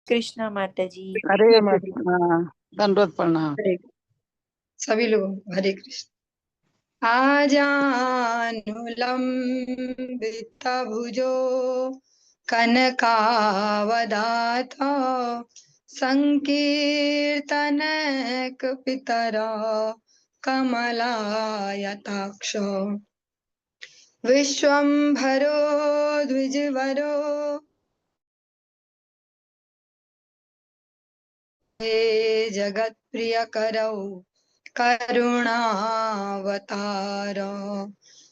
कृष्णा माता जी। हरे माता, दंडवत प्रणाम। हरे सभी लोगों को हरे कृष्ण। आजानुलंबित भुजो कनकावदाता संकीर्तन पितरा कमलायताक्ष विश्वम्भरो द्विजवरो हे जगत्प्रियकरौ करुणावतार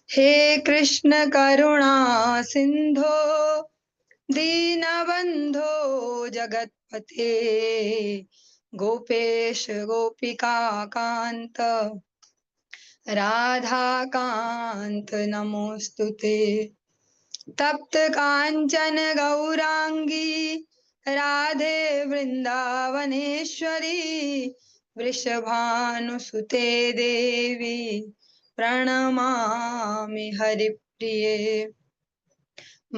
हे कृष्ण करुणा सिंधो दीनबंधो जगत्पते गोपेश गोपिका कांत राधा कांत नमोस्तुते तप्त कांचन गौरांगी राधे वृंदावनेश्वरी वृषभानुसुते देवी प्रणमामि हरिप्रिये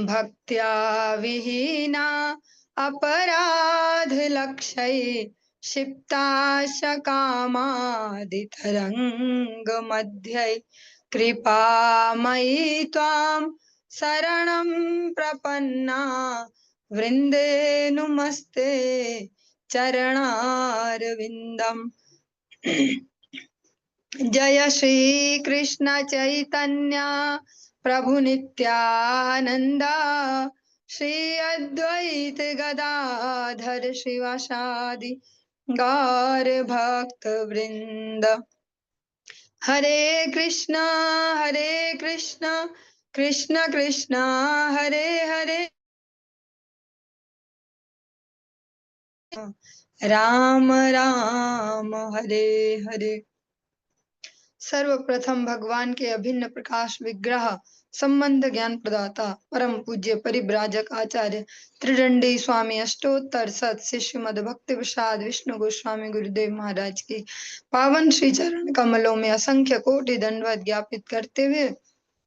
भक्त्या विहीना अपराध लक्षये क्षिप्ताश कामादितरंग मध्ये कृपामयी त्वां शरणं प्रपन्ना वृंदे नुमस्ते चरणारविंदम। जय श्री कृष्ण चैतन्य प्रभु नित्यानंदा श्री अद्वैत गदाधर शिवासादि गौर भक्त वृंद। हरे कृष्ण कृष्ण कृष्ण हरे हरे राम राम हरे हरे। सर्वप्रथम भगवान के अभिन्न प्रकाश विग्रह संबंध ज्ञान प्रदाता परम पूज्य परिब्राजक आचार्य त्रिदंडी स्वामी अष्टोत्तर सत शिष्य मद भक्ति प्रसाद विष्णु गोस्वामी गुरुदेव महाराज की पावन श्री चरण कमलों में असंख्य कोटि दंडवत ज्ञापित करते हुए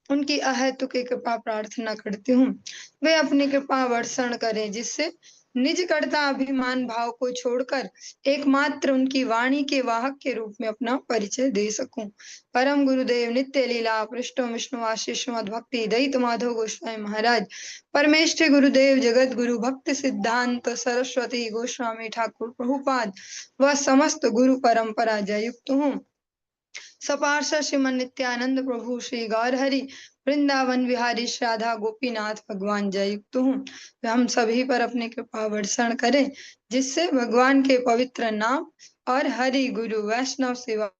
उनकी अहेतुक कृपा प्रार्थना करती हूँ। वे अपनी कृपा वर्षण करें जिससे निज कर्ता अभिमान भाव को छोड़कर एकमात्र उनकी वाणी के वाहक के रूप में अपना परिचय दे सकूं। परम गुरुदेव नित्य लीला पृष्ठो विष्णु आशीष मद भक्ति दयित माधव गोस्वामी महाराज परमेष्ठी गुरुदेव जगत गुरु भक्ति सिद्धांत सरस्वती गोस्वामी ठाकुर प्रभुपाद व समस्त गुरु परंपरा जय युक्त हूँ। सपार्षद श्रीमन नित्यानंद प्रभु श्री गौरहरि वृंदावन विहारी श्राधा गोपीनाथ भगवान जय युक्त हूँ। हम सभी पर अपनी कृपा वर्षण करें जिससे भगवान के पवित्र नाम और हरि गुरु वैष्णव सेवा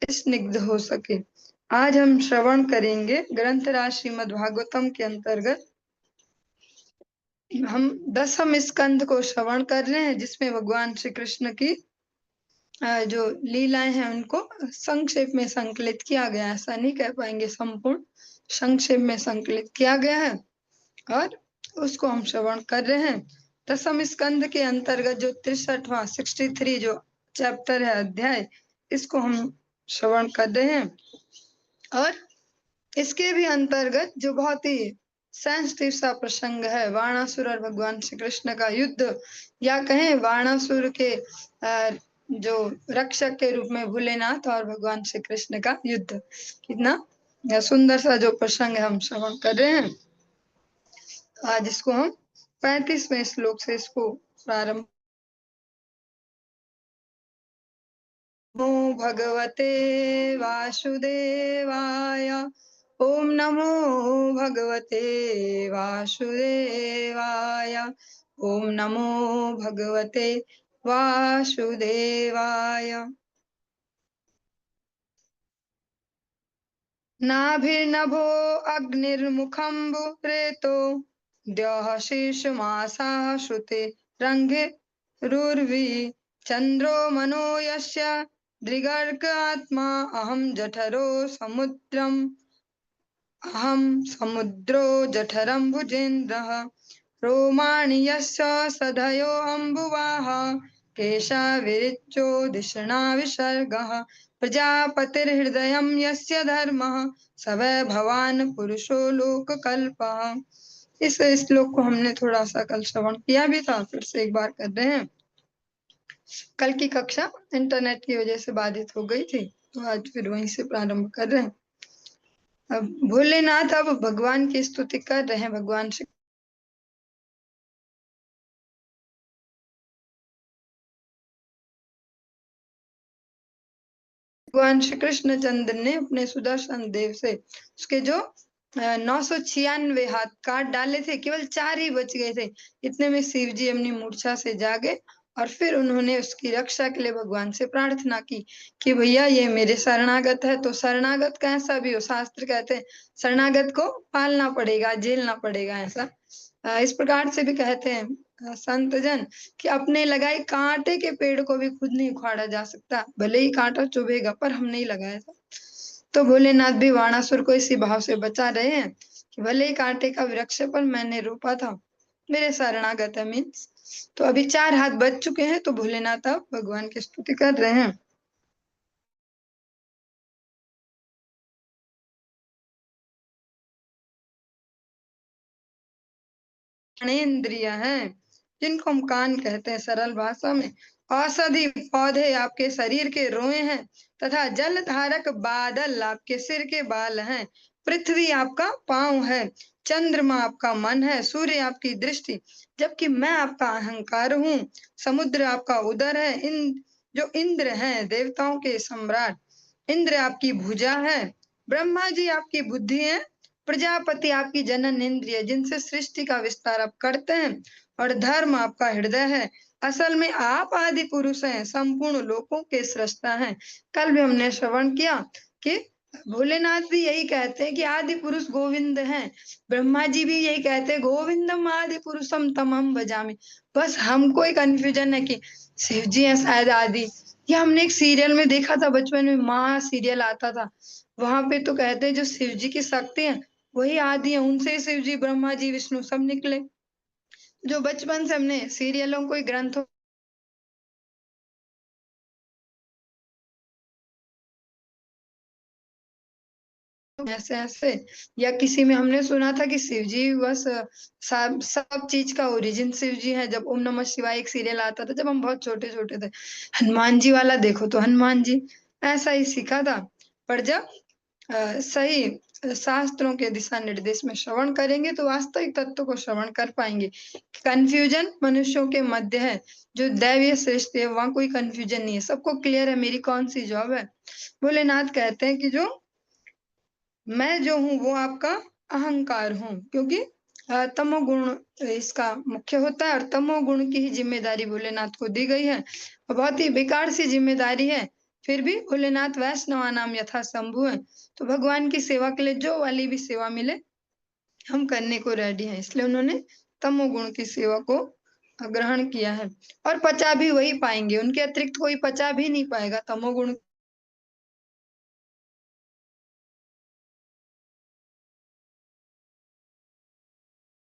स्निग्ध हो सके। आज हम श्रवण करेंगे ग्रंथराज श्रीमद् भागवतम के अंतर्गत हम दसम स्कंद को श्रवण कर रहे हैं जिसमें भगवान श्री कृष्ण की जो लीलाएं हैं उनको संक्षेप में संकलित किया गया है। ऐसा नहीं कह पाएंगे, संपूर्ण संक्षेप में संकलित किया गया है और उसको हम श्रवण कर रहे हैं। दसम स्कंद के अंतर्गत जो 63वां 63 जो चैप्टर है अध्याय, इसको हम श्रवण कर रहे हैं और इसके भी अंतर्गत जो बहुत ही सेंसिटिव सा प्रसंग है वाणासुर और भगवान श्री कृष्ण का युद्ध, या कहें वाणासुर के जो रक्षक के रूप में भोलेनाथ और भगवान श्री कृष्ण का युद्ध, कितना सुंदर सा जो प्रसंग है हम श्रवण कर रहे हैं। आज इसको हम 35वें श्लोक से इसको प्रारंभ। नमो भगवते वासुदेवाय ओम नमो भगवते वासुदेवाय ओम नमो भगवते वासुदेवाय। नाभिर्नभो अग्निर्मुखम्बुरेतो द्यः शीर्षमासाः श्रुते रंगे रुर्वी चंद्रो मनो यस्य दृगर्क आत्मा अहम जठरो समुद्रो जठरं भुजेन्द्रः रोमाणि यस्य सदयो अम्बुवाः केशा विरिच्यो धिषणा विसर्गः प्रजापतिर्हृदयं यस्य धर्मः स वै भवान् पुरुषो लोककल्पः। इस श्लोक को हमने थोड़ा सा कल श्रवण किया भी था, फिर से एक बार कर रहे हैं। कल की कक्षा इंटरनेट की वजह से बाधित हो गई थी, तो आज फिर वहीं से प्रारंभ कर रहे हैं। अब भोलेनाथ अब भगवान की स्तुति कर रहे हैं। भगवान श्री कृष्ण चंद्र ने अपने सुदर्शन देव से उसके जो 996 हाथ काट डाले थे, केवल 4 ही बच गए थे। इतने में शिव जी अपनी मूर्छा से जागे और फिर उन्होंने उसकी रक्षा के लिए भगवान से प्रार्थना की कि भैया ये मेरे शरणागत है। तो शरणागत कैसा भी हो, शास्त्र कहते हैं शरणागत को पालना पड़ेगा, झेलना पड़ेगा। ऐसा इस प्रकार से भी कहते हैं संत जन कि अपने लगाए कांटे के पेड़ को भी खुद नहीं उखाड़ा जा सकता, भले ही कांटा चुभेगा पर हम नहीं लगाया था। तो भोलेनाथ भी वाणासुर को इसी भाव से बचा रहे हैं कि भले ही कांटे का वृक्ष पर मैंने रोपा था, मेरे शरणागत है मीन्स। तो अभी 4 हाथ बच चुके हैं, तो भोलेनाथ अब भगवान की स्तुति कर रहे हैं। इंद्रिय है जिनको हम कान कहते हैं सरल भाषा में। औषधि पौधे आपके शरीर के रोए हैं तथा जल धारक बादल आपके सिर के बाल हैं। पृथ्वी आपका पांव है, चंद्रमा आपका मन है, सूर्य आपकी दृष्टि, जबकि मैं आपका अहंकार हूँ। समुद्र आपका उदर है, जो इंद्र हैं देवताओं के सम्राट, इंद्र आपकी भुजा है, ब्रह्मा जी आपकी बुद्धि है, प्रजापति आपकी जनन इंद्रिय जिनसे सृष्टि का विस्तार आप करते हैं, और धर्म आपका हृदय है। असल में आप आदि पुरुष हैं, संपूर्ण लोकों के सृष्टा हैं। कल भी हमने श्रवण किया कि भोलेनाथ भी यही कहते हैं कि आदि पुरुष गोविंद हैं। ब्रह्मा जी भी यही कहते हैं गोविंदम आदि पुरुषम तमहम भजामि। बस हमको एक कंफ्यूजन है कि शिव जी है शायद आदि। ये हमने एक सीरियल में देखा था बचपन में, माँ सीरियल आता था, वहां पे तो कहते हैं जो शिव जी की शक्ति है वही आदि है, उनसे शिव जी ब्रह्मा जी विष्णु सब निकले। जो बचपन से हमने सीरियलों को ग्रंथों ऐसे ऐसे, या किसी में हमने सुना था कि शिव जी बस सब चीज का ओरिजिन शिव जी है। जब ओम नमः शिवाय एक सीरियल आता था जब हम बहुत छोटे छोटे थे, हनुमान जी वाला देखो तो हनुमान जी, ऐसा ही सीखा था। पर जब सही शास्त्रों के दिशा निर्देश में श्रवण करेंगे तो वास्तविक तत्व को श्रवण कर पाएंगे। कंफ्यूजन मनुष्यों के मध्य है, जो दैवीय श्रेष्ठ है वहां कोई कंफ्यूजन नहीं है, सबको क्लियर है मेरी कौन सी जॉब है। भोलेनाथ कहते हैं कि जो मैं जो हूँ वो आपका अहंकार हूँ, क्योंकि तमोगुण इसका मुख्य होता है और तमोगुण की ही जिम्मेदारी भोलेनाथ को दी गई है, और बहुत ही बेकार सी जिम्मेदारी है। फिर भी भोलेनाथ वैष्णवा नाम यथा शंभु है, तो भगवान की सेवा के लिए जो वाली भी सेवा मिले हम करने को रेडी हैं, इसलिए उन्होंने तमोगुण की सेवा को ग्रहण किया है। और पचा भी वही पाएंगे, उनके अतिरिक्त कोई पचा भी नहीं पाएगा तमोगुण।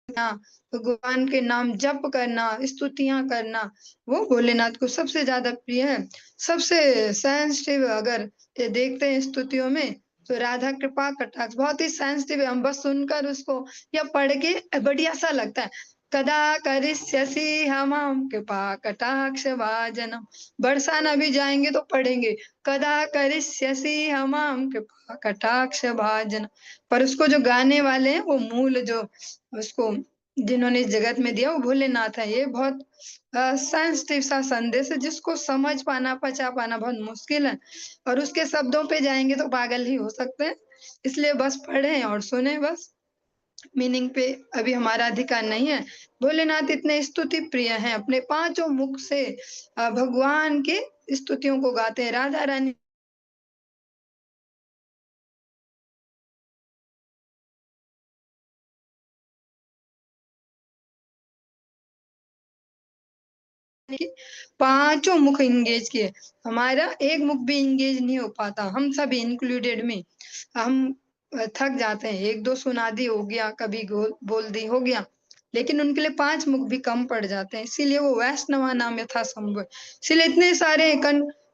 भगवान के नाम जप करना, स्तुतियां करना, वो भोलेनाथ को सबसे ज्यादा प्रिय है। सबसे सेंसिटिव अगर ये देखते हैं स्तुतियों में तो राधा कृपा कटाक्ष बहुत ही सेंसिटिव है। हम बस सुनकर उसको या पढ़ के बढ़िया सा लगता है। कदा करिष्यसि हमम कृपा कटाक्ष भाजनम, बरसाना भी जाएंगे तो पढ़ेंगे कदा करिष्यसि हमम कृपा कटाक्ष भाजन। पर उसको जो गाने वाले हैं वो मूल जो उसको जिन्होंने इस जगत में दिया वो भोलेनाथ है। ये बहुत सेंसिटिव सा संदेश है जिसको समझ पाना पचा पाना बहुत मुश्किल है, और उसके शब्दों पे जाएंगे तो पागल ही हो सकते हैं। इसलिए बस पढ़ें और सुने, बस मीनिंग पे अभी हमारा अधिकार नहीं है। भोलेनाथ इतने स्तुति प्रिय हैं, अपने 5 मुख से भगवान के स्तुतियों को गाते हैं। राधा रानी की 5 मुख इंगेज किए, हमारा एक मुख भी इंगेज नहीं हो पाता, हम सब इंक्लूडेड में। हम थक जाते हैं, 1-2 सुनादी हो गया, कभी बोल दी हो गया, लेकिन उनके लिए 5 मुख भी कम पड़ जाते हैं, इसीलिए वो वैष्णवा नाम यथा संभव। इसीलिए इतने सारे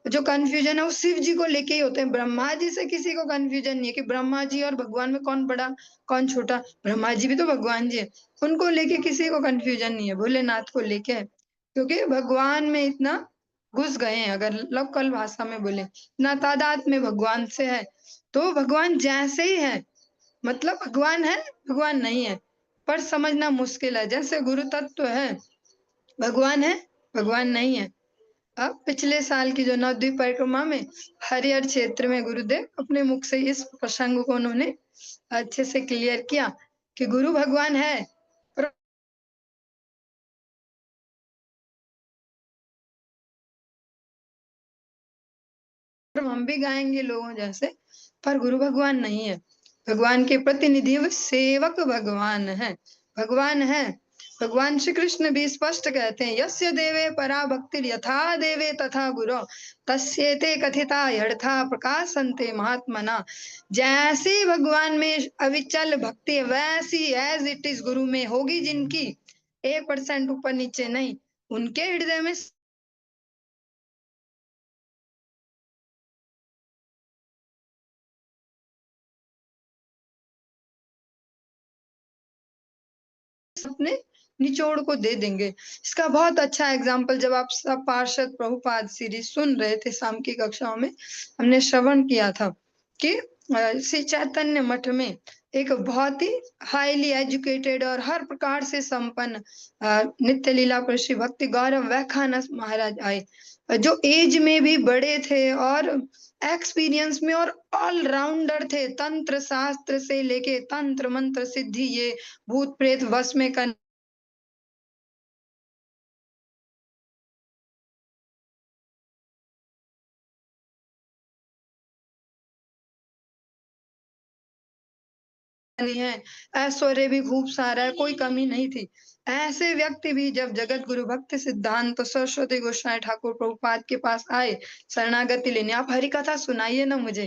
जो कंफ्यूजन है वो शिव जी को लेके ही होते हैं। ब्रह्मा जी से किसी को कंफ्यूजन नहीं है कि ब्रह्मा जी और भगवान में कौन बड़ा कौन छोटा। ब्रह्मा जी भी तो भगवान जी है, उनको लेके किसी को कंफ्यूजन नहीं है, भोलेनाथ को लेके है। क्योंकि भगवान में इतना घुस गए हैं, अगर लोकल भाषा में बोले ना, तादाद में भगवान से है। तो भगवान जैसे ही है, मतलब भगवान है, भगवान नहीं है, पर समझना मुश्किल है। जैसे गुरु तत्व है, भगवान है, भगवान नहीं है। अब पिछले साल की जो नवद्वीप परिक्रमा में हरिहर क्षेत्र में गुरुदेव अपने मुख से इस प्रसंग को उन्होंने अच्छे से क्लियर किया कि गुरु भगवान है, पर हम भी गाएंगे लोगों जैसे, पर गुरु भगवान नहीं है। भगवान के प्रतिनिधि व सेवक भगवान है, भगवान है। भगवान श्री कृष्ण भी स्पष्ट कहते हैं, यस्य देवे परा भक्ति यथा देवे तथा गुरु तस्येते कथिता यथा प्रकाशन्ते महात्मना। जैसी भगवान में अविचल भक्ति है, वैसी एज इट इज गुरु में होगी जिनकी, 1% ऊपर नीचे नहीं, उनके हृदय में अपने निचोड़ को दे देंगे। इसका बहुत अच्छा एग्जाम्पल, जब आप सब पार्षद प्रभुपाद सीरीज सुन रहे थे शाम की कक्षाओं में, हमने श्रवण किया था कि श्री चैतन्य मठ में एक बहुत ही हाईली एजुकेटेड और हर प्रकार से संपन्न नित्य लीला पर श्री भक्ति गौरव वैखानस महाराज आए, जो एज में भी बड़े थे और एक्सपीरियंस में और ऑलराउंडर थे। तंत्र शास्त्र से लेके तंत्र मंत्र सिद्धि, ये भूत प्रेत वश में करने है, ऐश्वर्य भी खूब सारा है, कोई कमी नहीं थी। ऐसे व्यक्ति भी जब जगत गुरु भक्ति सिद्धांत तो सरस्वती गोस्वामी ठाकुर प्रभुपाद के पास आए शरणागति लेने, आप हरि कथा सुनाइए ना मुझे।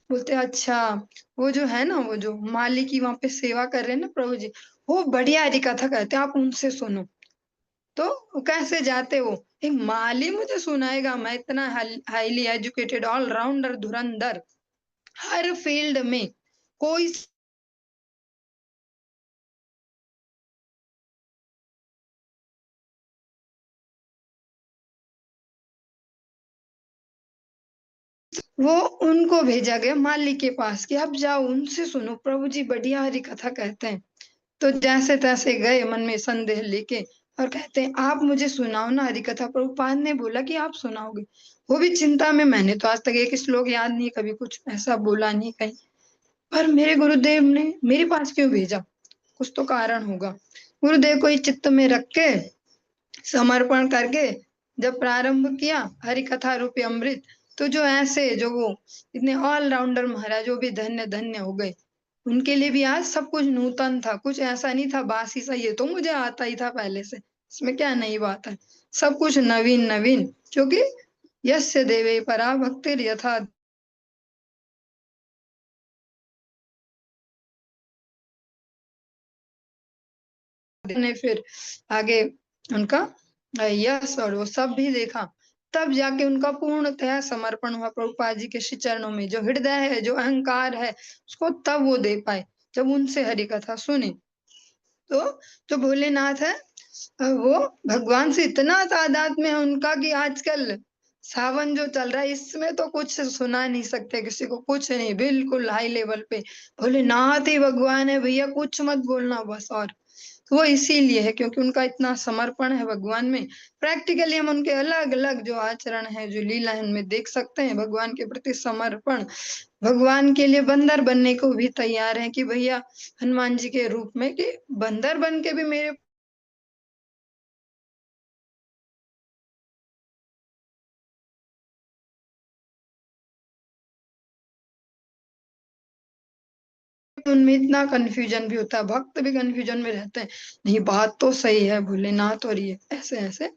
बोलते अच्छा, वो जो है ना, वो जो माली की वहां पे सेवा कर रहे हैं ना प्रभु जी, वो बढ़िया हरि कथा कहते हैं, आप उनसे सुनो। तो कैसे जाते हो, एक माली मुझे सुनाएगा, मैं इतना हाईली एजुकेटेड ऑलराउंडर धुरंधर हर फील्ड में, कोई वो उनको भेजा गया माली के पास कि अब जाओ उनसे सुनो, प्रभु जी बढ़िया हरि कथा कहते हैं। तो जैसे तैसे गए मन में संदेह लेके और कहते हैं आप मुझे सुनाओ ना हरि कथा। प्रभुपाद ने बोला कि आप सुनाओगे। वो भी चिंता में, मैंने तो आज तक एक श्लोक याद नहीं, कभी कुछ ऐसा बोला नहीं कहीं, पर मेरे गुरुदेव ने मेरे पास क्यों भेजा, कुछ तो कारण होगा। गुरुदेव को चित्त में रख के समर्पण करके जब प्रारंभ किया हरि कथा रूपी अमृत, तो जो ऐसे जो वो इतने ऑलराउंडर महाराज, वो भी धन्य धन्य हो गए। उनके लिए भी आज सब कुछ नूतन था, कुछ ऐसा नहीं था बासी सा, ये तो मुझे आता ही था पहले से, इसमें क्या नई बात है। सब कुछ नवीन नवीन, क्योंकि यस्य देवे परा भक्ति यथा ने फिर आगे उनका यश और वो सब भी देखा, तब जाके उनका पूर्णतः समर्पण हुआ प्रभुपाद जी के श्री चरणों में। जो हृदय है, जो अहंकार है, उसको तब वो दे पाए जब उनसे हरि कथा सुनी। तो जो भोलेनाथ है, वो भगवान से इतना तादाद में है उनका कि आजकल सावन जो चल रहा है इसमें तो कुछ सुना नहीं सकते किसी को, कुछ नहीं, बिल्कुल हाई लेवल पे भोलेनाथ ही भगवान है भैया, कुछ मत बोलना बस। और तो वो इसीलिए है क्योंकि उनका इतना समर्पण है भगवान में। प्रैक्टिकली हम उनके अलग अलग जो आचरण है, जो लीला है, उनमें देख सकते हैं भगवान के प्रति समर्पण। भगवान के लिए बंदर बनने को भी तैयार है कि भैया, हनुमान जी के रूप में, कि बंदर बन के भी मेरे उनमें इतना कंफ्यूजन भी होता है, भक्त भी कंफ्यूजन में रहते हैं, नहीं बात तो सही है भोलेनाथ और ये ऐसे ऐसे,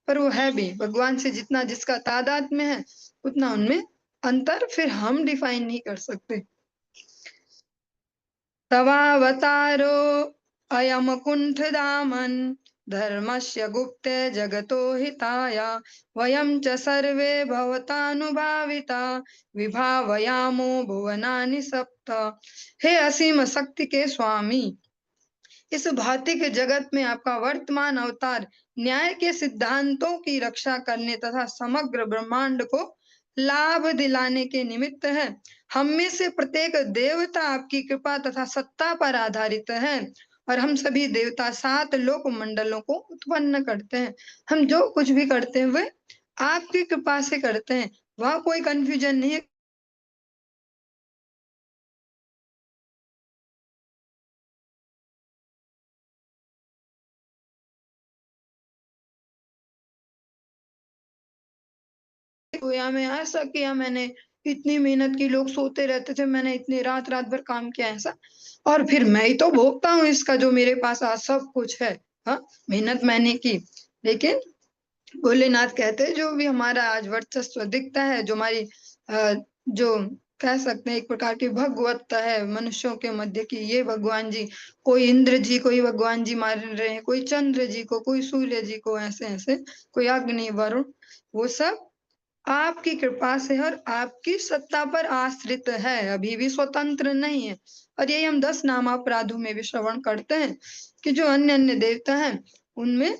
पर वो है भी भगवान से जितना जिसका तादाद में है उतना उनमें अंतर फिर हम डिफाइन नहीं कर सकते। तवावतारो अयम कुंठ दामन धर्मस्य गुप्ते जगतो हिताय वयं च सर्वे भवतानुभाविता विभावयामो भुवनानि सप्त। हे असीम शक्ति के स्वामी, इस भौतिक जगत में आपका वर्तमान अवतार न्याय के सिद्धांतों की रक्षा करने तथा समग्र ब्रह्मांड को लाभ दिलाने के निमित्त है। हम में से प्रत्येक देवता आपकी कृपा तथा सत्ता पर आधारित है और हम सभी देवता 7 लोक मंडलों को उत्पन्न करते हैं। हम जो कुछ भी करते हैं वह आपकी कृपा से करते हैं, वह कोई कंफ्यूजन नहीं है। या मैं ऐसा किया, मैंने इतनी मेहनत की, लोग सोते रहते थे, मैंने इतनी रात रात भर काम किया ऐसा, और फिर मैं ही तो भोगता हूँ इसका, जो मेरे पास आज सब कुछ है। हाँ, मेहनत मैंने की, लेकिन भोलेनाथ कहते हैं जो भी हमारा आज वर्चस्व दिखता है, जो हमारी जो कह सकते हैं एक प्रकार की भगवत्ता है मनुष्यों के मध्य की, ये भगवान जी, कोई इंद्र जी को ही भगवान जी मार रहे हैं, कोई चंद्र जी को, कोई सूर्य जी को, ऐसे ऐसे, कोई अग्नि वरुण, वो सब आपकी कृपा से और आपकी सत्ता पर आश्रित है, अभी भी स्वतंत्र नहीं है। और यही हम 10 नामापराधों में भी श्रवण करते हैं कि जो अन्य अन्य देवता हैं उनमें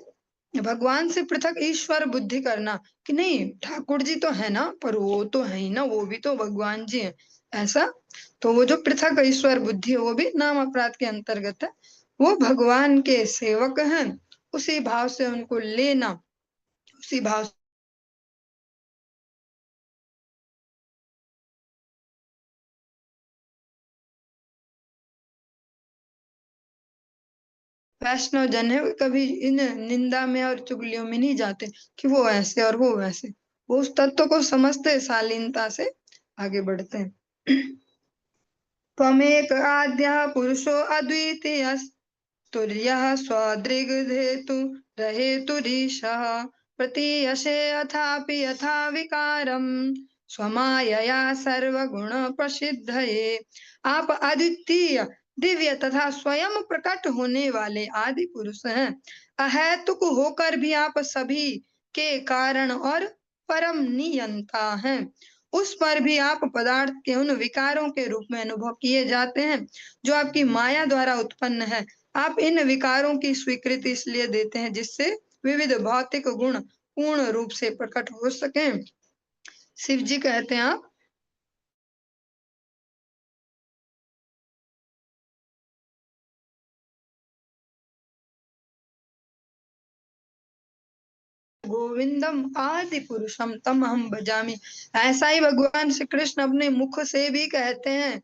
भगवान से पृथक ईश्वर बुद्धि करना कि नहीं, ठाकुर जी तो है ना, पर वो तो है ही ना, वो भी तो भगवान जी है, ऐसा। तो वो जो पृथक ईश्वर बुद्धि है वो भी नाम अपराध के अंतर्गत है। वो भगवान के सेवक हैं, उसी भाव से उनको लेना, उसी भाव वैष्णव जन है, वो कभी इन निंदा में और चुगलियों में नहीं जाते कि वो ऐसे और वो वैसे, वो उस तत्व को समझते, शालीनता से आगे बढ़ते हैं। त्वमेक आद्यः पुरुषो अद्वितीयः तुर्यः स्वदृग्धेतु रहेतुरीशः प्रतीयसे अथापि यथा विकारम् स्वमायया सर्वगुण प्रसिद्धये। आप अद्वितीय, दिव्य तथा स्वयं प्रकट होने वाले आदि पुरुष हैं। अहेतुक होकर भी आप सभी के कारण और परम नियंता हैं। उस पर भी आप पदार्थ के उन विकारों के रूप में अनुभव किए जाते हैं जो आपकी माया द्वारा उत्पन्न है। आप इन विकारों की स्वीकृति इसलिए देते हैं जिससे विविध भौतिक गुण पूर्ण रूप से प्रकट हो सके। शिव जी कहते हैं आप गोविंदम आदि पुरुषम तम हम भजामी। ऐसा ही भगवान श्री कृष्ण अपने मुख से भी कहते हैं,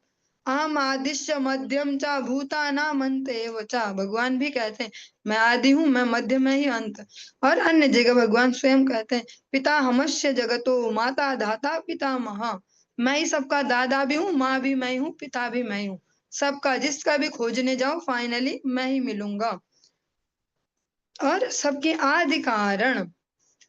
अहम आदिश्य मध्यम चा भूतानाम अंत एव चा। भगवान भी कहते हैं मैं आदि हूँ, मैं मध्य में ही अंत। और अन्य जगह भगवान स्वयं कहते हैं पिता हमस्य जगतो माता धाता पितामह। मैं ही सबका दादा भी हूँ, माँ भी मैं हूँ, पिता भी मैं हूँ, सबका जिसका भी खोजने जाओ फाइनली मैं ही मिलूंगा। और सबके आदि कारण,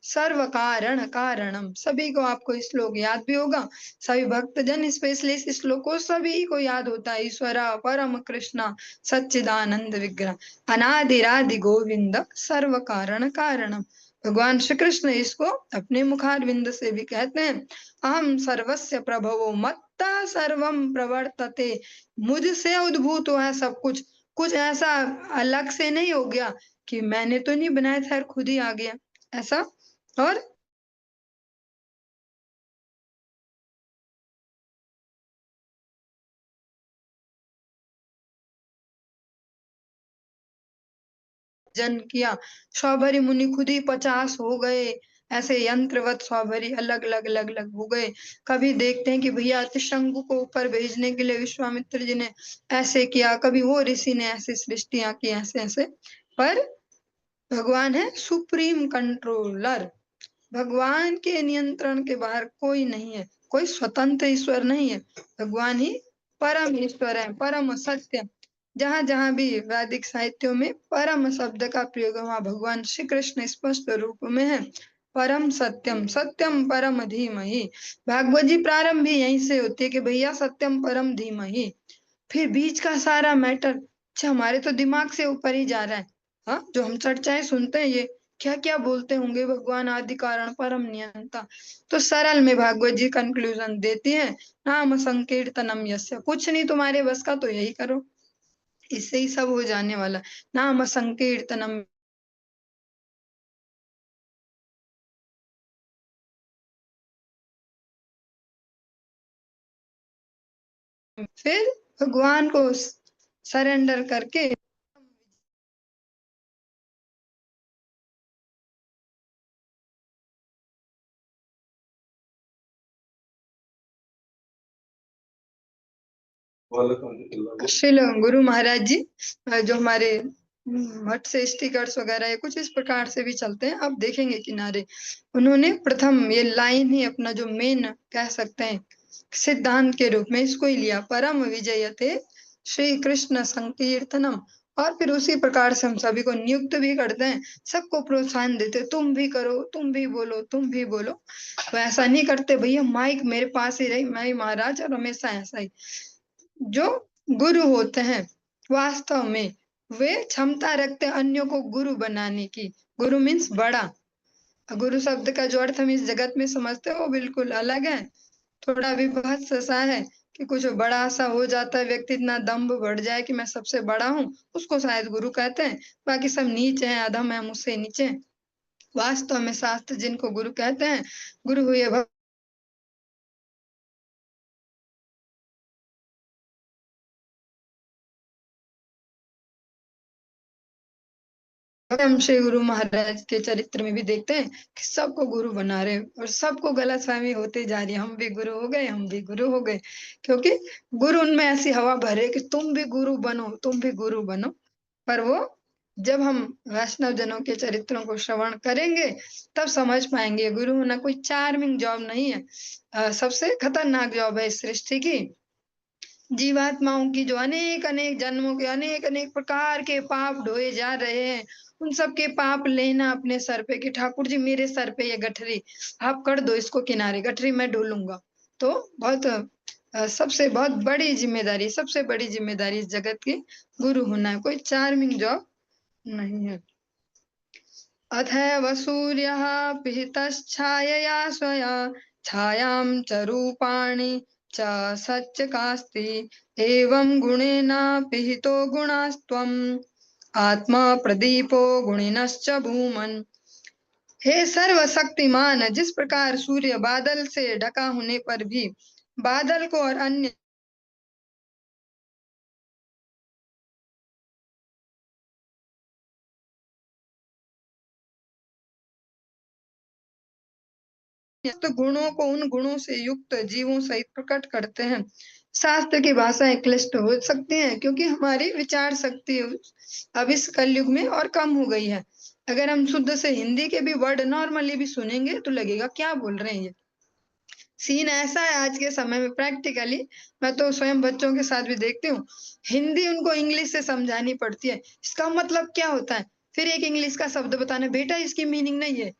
सर्व कारण कारणम। सभी को आपको श्लोक याद भी होगा, सभी भक्तजन स्पेशली इस श्लोक को सभी को याद होता है। ईश्वरा परम कृष्णा सच्चिदानंद विग्रह अनादिरादि गोविंद सर्व कारण कारणम। भगवान श्री कृष्ण इसको अपने मुखारविंद से भी कहते हैं, अहम सर्वस्य प्रभवो मत्ता सर्वम प्रवर्तते। मुझसे उद्भूत हुआ है सब कुछ, कुछ ऐसा अलग से नहीं हो गया कि मैंने तो नहीं बनाया था और खुद ही आ गया, ऐसा। और जन किया, स्वभरी मुनि खुद ही 50 हो गए, ऐसे यंत्रवत स्वभरी अलग अलग अलग अलग हो गए। कभी देखते हैं कि भैया त्रिशंकु को ऊपर भेजने के लिए विश्वामित्र जी ने ऐसे किया, कभी वो ऋषि ने ऐसे सृष्टियां की, ऐसे ऐसे। पर भगवान है सुप्रीम कंट्रोलर, भगवान के नियंत्रण के बाहर कोई नहीं है, कोई स्वतंत्र ईश्वर नहीं है, भगवान ही परम ईश्वर है, परम सत्य। जहां जहां भी वैदिक साहित्यों में परम शब्द का प्रयोग है, वहां भगवान श्री कृष्ण स्पष्ट रूप में है, परम सत्यम सत्यम परम धीमहि। भागवत जी प्रारंभ भी यहीं से होती है कि भैया सत्यम परम धीमहि। फिर बीच का सारा मैटर अच्छा हमारे तो दिमाग से ऊपर ही जा रहा है, हाँ, जो हम चर्चाएं सुनते हैं, ये क्या क्या बोलते होंगे, भगवान आदि कारण परम नियंता। तो सरल में भागवत जी कंक्लूजन देती है, नाम संकीर्तनम यस्य, कुछ नहीं तुम्हारे बस का तो यही करो, इससे ही सब हो जाने वाला। नाम संकीर्तनम, फिर भगवान को सरेंडर करके श्रील गुरु महाराज जी, जो हमारे मठ से स्टिकर्स वगैरह है, कुछ इस प्रकार से भी चलते हैं, आप देखेंगे किनारे। उन्होंने प्रथम ये लाइन ही अपना जो मेन कह सकते हैं सिद्धांत के रूप में इसको ही लिया, परम विजयते श्री कृष्ण संकीर्तनम। और फिर उसी प्रकार से हम सभी को नियुक्त भी करते हैं, सबको प्रोत्साहन देते, तुम भी करो, तुम भी बोलो, तुम भी बोलो। तो ऐसा नहीं करते भैया माइक मेरे पास ही रही, मैं ही महाराज, और हमेशा ऐसा ही। जो गुरु होते हैं वास्तव में वे क्षमता रखते हैं अन्यों को गुरु बनाने की। गुरु मीन्स बड़ा। गुरु शब्द का जो अर्थ हम इस जगत में समझते हैं वो बिल्कुल अलग है, थोड़ा विभत्स सा है कि कुछ बड़ा सा हो जाता है व्यक्ति, इतना दम्भ बढ़ जाए कि मैं सबसे बड़ा हूँ, उसको शायद गुरु कहते हैं। बाकी सब नीच हैं, अधम है, मुझसे नीचे। वास्तव में शास्त्र जिनको गुरु कहते हैं, गुरु हुए हम श्री गुरु महाराज के चरित्र में भी देखते हैं कि सबको गुरु बना रहे और सबको गलतफहमी होती जा रही है, हम भी गुरु हो गए, हम भी गुरु हो गए, क्योंकि गुरु उनमें ऐसी हवा भरे कि तुम भी गुरु बनो, तुम भी गुरु बनो। पर वो जब हम वैष्णव जनों के चरित्रों को श्रवण करेंगे तब समझ पाएंगे गुरु होना कोई चार्मिंग जॉब नहीं है, सबसे खतरनाक जॉब है इस सृष्टि की। जीवात्माओं की जो अनेक अनेक जन्मों के अनेक अनेक प्रकार के पाप ढोए जा रहे हैं, उन सब के पाप लेना अपने सर पे कि ठाकुर जी मेरे सर पे ये गठरी, आप कर दो इसको किनारे, गठरी मैं ढोलूंगा। तो बहुत सबसे बहुत बड़ी जिम्मेदारी, सबसे बड़ी जिम्मेदारी इस जगत की गुरु होना है, कोई चार्मिंग जॉब नहीं है। अथैव सूर्यः पिहितश्छायया स्वया छायां च रूपाणि च सच्चकास्ति एवं गुणेन पिहितो गुणास्त्वम् आत्मा प्रदीपो गुणिनश्च भूमन्। हे सर्वशक्तिमान, जिस प्रकार सूर्य बादल से ढका होने पर भी बादल को और अन्य तो गुणों को उन गुणों से युक्त जीवों सहित प्रकट करते हैं। शास्त्र की भाषाएं क्लिष्ट हो सकती हैं क्योंकि हमारी विचार शक्ति अब इस कलयुग में और कम हो गई है। अगर हम शुद्ध से हिंदी के भी वर्ड नॉर्मली भी सुनेंगे तो लगेगा क्या बोल रहे हैं ये। सीन ऐसा है आज के समय में, प्रैक्टिकली मैं तो स्वयं बच्चों के साथ भी देखती हूँ, हिंदी उनको इंग्लिश से समझानी पड़ती है, इसका मतलब क्या होता है, फिर एक इंग्लिश का शब्द बताना, बेटा इसकी मीनिंग नहीं है।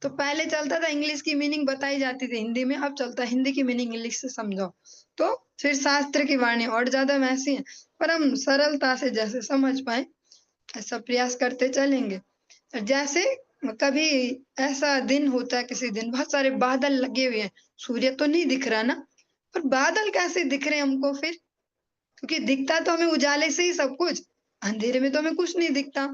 तो पहले चलता था इंग्लिश की मीनिंग बताई जाती थी हिंदी में, अब चलता है हिंदी की मीनिंग इंग्लिश से समझाओ। तो फिर शास्त्र की वाणी और ज्यादा वैसी है, पर हम सरलता से जैसे समझ पाए ऐसा प्रयास करते चलेंगे। जैसे कभी ऐसा दिन होता है, किसी दिन बहुत सारे बादल लगे हुए हैं, सूर्य तो नहीं दिख रहा ना, पर बादल कैसे दिख रहे हैं हमको फिर, क्योंकि दिखता तो हमें उजाले से ही सब कुछ, अंधेरे में तो हमें कुछ नहीं दिखता।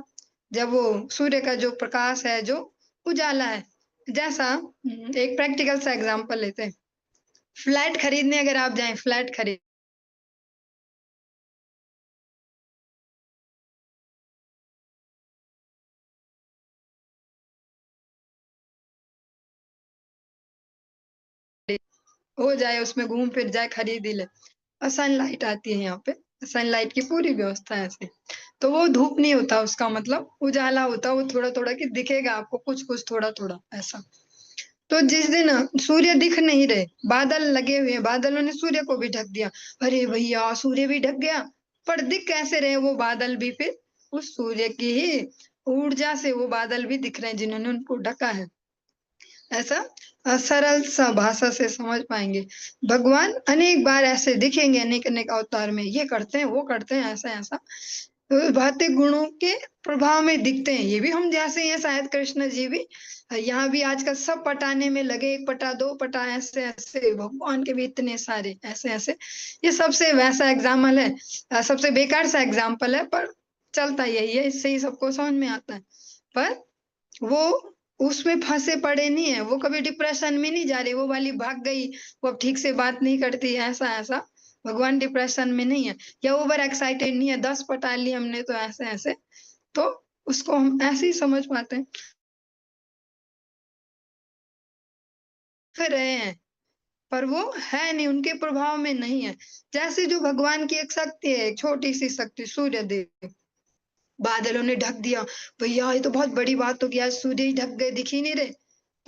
जब वो सूर्य का जो प्रकाश है, जो उजाला है, जैसा एक प्रैक्टिकल सा एग्जांपल लेते हैं। फ्लैट खरीदने अगर आप जाएं, फ्लैट खरीद हो जाए, उसमें घूम फिर जाए, खरीद ही ले, और सनलाइट आती है यहाँ पे, सनलाइट की पूरी व्यवस्था है ऐसे, तो वो धूप नहीं होता, उसका मतलब उजाला होता, वो थोड़ा थोड़ा कि दिखेगा आपको कुछ कुछ थोड़ा थोड़ा ऐसा। तो जिस दिन सूर्य दिख नहीं रहे, बादल लगे हुए हैं, बादलों ने सूर्य को भी ढक दिया, अरे भैया सूर्य भी ढक गया, पर दिख कैसे रहे वो बादल भी, फिर उस सूर्य की ही ऊर्जा से वो बादल भी दिख रहे हैं जिन्होंने उनको ढका है। ऐसा सरल सा भाषा से समझ पाएंगे। भगवान अनेक बार ऐसे दिखेंगे, अनेक अनेक अवतार में, ये करते हैं वो करते हैं ऐसा ऐसा, भौतिक गुणों के प्रभाव में दिखते हैं। ये भी हम जैसे ही हैं शायद कृष्ण जी भी। यहाँ भी आजकल सब पटाने में लगे, 1 पटा 2 पटा ऐसे ऐसे, भगवान के भी इतने सारे ऐसे ऐसे। ये सबसे वैसा एग्जाम्पल है, सबसे बेकार सा एग्जाम्पल है, पर चलता यही है, इससे ही सबको समझ में आता है। पर वो उसमें फंसे पड़े नहीं है, वो कभी डिप्रेशन में नहीं जा रही, वो वाली भाग गई, वो अब ठीक से बात नहीं करती, ऐसा ऐसा। भगवान डिप्रेशन में नहीं है, या ओवर एक्साइटेड नहीं है, 10 पटा ली हमने तो ऐसे ऐसे। तो उसको हम ऐसे ही समझ पाते हैं। कर रहे हैं, पर वो है नहीं, उनके प्रभाव में नहीं है। जैसे जो भगवान की एक शक्ति है, एक छोटी सी शक्ति, सूर्य देव, बादलों ने ढक दिया, भैया ये तो बहुत बड़ी बात हो गई, आज सूर्य ही ढक गए, दिख ही नहीं रहे।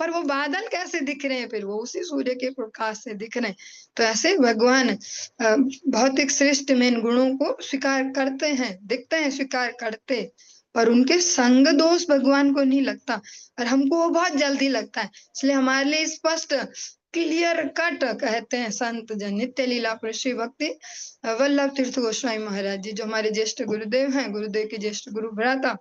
पर वो बादल कैसे दिख रहे हैं, फिर वो उसी सूर्य के प्रकाश से दिख रहे हैं। तो ऐसे भगवान भौतिक श्रेष्ठ में इन गुणों को स्वीकार करते हैं, दिखते हैं, स्वीकार करते, पर उनके संग दोष भगवान को नहीं लगता, और हमको वो बहुत जल्दी लगता है। इसलिए हमारे लिए स्पष्ट, क्लियर कट कहते हैं संत जन। नित्य लीला पर श्री भक्ति वल्लभ तीर्थ गोस्वामी महाराज जी, जो हमारे ज्येष्ठ गुरुदेव हैं, गुरुदेव के ज्येष्ठ गुरु भ्राता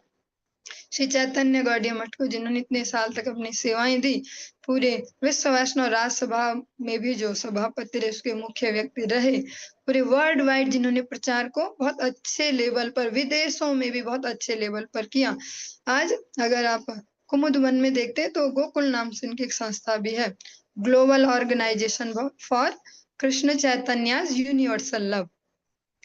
श्री चैतन्य गौड़ीय मठ को, जिन्होंने इतने साल तक अपनी सेवाएं दी, पूरे विश्व वैष्णव राज सभा में भी जो सभापति रहे, उसके मुख्य व्यक्ति रहे, पूरे वर्ल्ड वाइड जिन्होंने प्रचार को बहुत अच्छे लेवल पर, विदेशों में भी बहुत अच्छे लेवल पर किया। आज अगर आप कुमुद वन में देखते हैं तो गोकुल नाम से इनकी एक संस्था भी है, global organisation for Krishna Chaitanya universal love.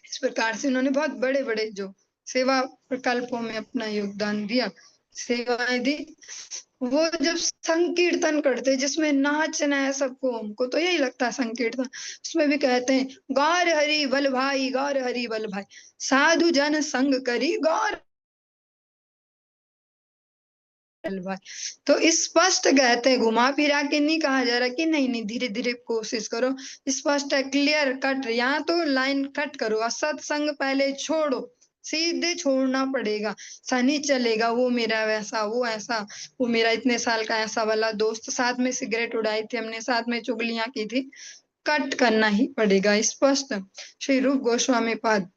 इस प्रकार से उन्होंने बहुत बड़े बड़े जो सेवा प्रकल्पों में अपना योगदान दिया, सेवाएं दी। वो जब संकीर्तन करते जिसमें नाचना है सबको, हमको तो यही लगता है संकीर्तन, उसमें भी कहते हैं गौर हरि बल भाई, गौर हरि बल भाई, साधु जन संग करी गौर बल भाई। तो स्पष्ट कहते हैं, घुमा फिरा के नहीं कहा जा रहा कि नहीं नहीं धीरे धीरे कोशिश करो, स्पष्ट है, क्लियर कट, यहाँ तो लाइन कट करो, असत्संग पहले छोड़ो, सीधे छोड़ना पड़ेगा। सनी चलेगा, वो मेरा वैसा, वो ऐसा, वो मेरा इतने साल का ऐसा वाला दोस्त, साथ में सिगरेट उड़ाई थी हमने, साथ में चुगलियां की थी, कट करना ही पड़ेगा स्पष्ट। श्री रूप गोस्वामी पाद,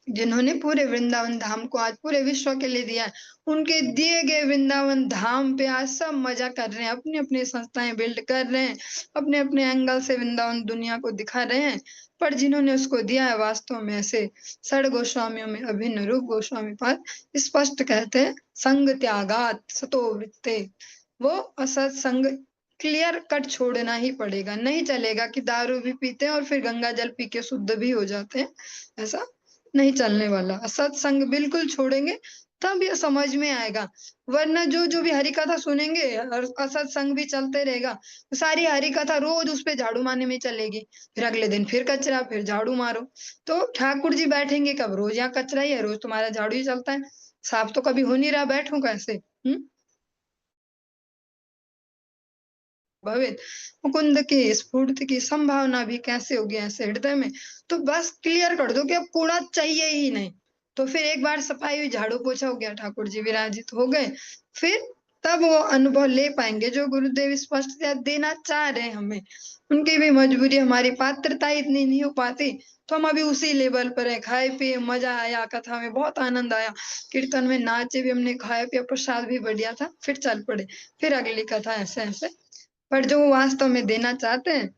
जिन्होंने पूरे वृंदावन धाम को आज पूरे विश्व के लिए दिया है, उनके दिए गए वृंदावन धाम पे आज सब मजा कर रहे हैं, अपनी अपनी संस्थाएं बिल्ड कर रहे हैं, अपने अपने एंगल से वृंदावन दुनिया को दिखा रहे हैं। पर जिन्होंने उसको दिया है वास्तव में ऐसे षड गोस्वामियों में अभिन्न रूप गोस्वामी पाद स्पष्ट कहते हैं, संग त्यागात सतो वृत्ते, वो असत संग क्लियर कट छोड़ना ही पड़ेगा। नहीं चलेगा कि दारू भी पीते हैं और फिर गंगा जल पी के शुद्ध भी हो जाते हैं, ऐसा नहीं चलने वाला। सत्संग बिल्कुल छोड़ेंगे तब ये समझ में आएगा, वरना जो जो भी हरि कथा सुनेंगे और असत्संग भी चलते रहेगा, सारी हरि कथा रोज उस पे झाड़ू मारने में चलेगी, फिर अगले दिन फिर कचरा, फिर झाड़ू मारो। तो ठाकुर जी बैठेंगे कब, रोज यहाँ कचरा ही है, रोज तुम्हारा झाड़ू ही चलता है, साफ तो कभी हो नहीं रहा, बैठूं कैसे? भवित मुकुंद की स्फूर्ति की संभावना भी कैसे होगी ऐसे हृदय में। तो बस क्लियर कर दो कि अब कूड़ा चाहिए ही नहीं, तो फिर एक बार सफाई हुई, झाड़ू पोछा हो गया, ठाकुर जी विराजित हो गए, फिर तब वो अनुभव ले पाएंगे जो गुरुदेव स्पष्ट देना चाह रहे हैं हमें। उनकी भी मजबूरी, हमारी पात्रता इतनी नहीं हो पाती, तो हम अभी उसी लेवल पर है, खाए पिए, मजा आया, कथा में बहुत आनंद आया, कीर्तन में नाचे भी हमने, खाया पिया, प्रसाद भी बढ़िया था, फिर चल पड़े, फिर अगली कथा, ऐसे ऐसे। पर जो वो वास्तव में देना चाहते हैं,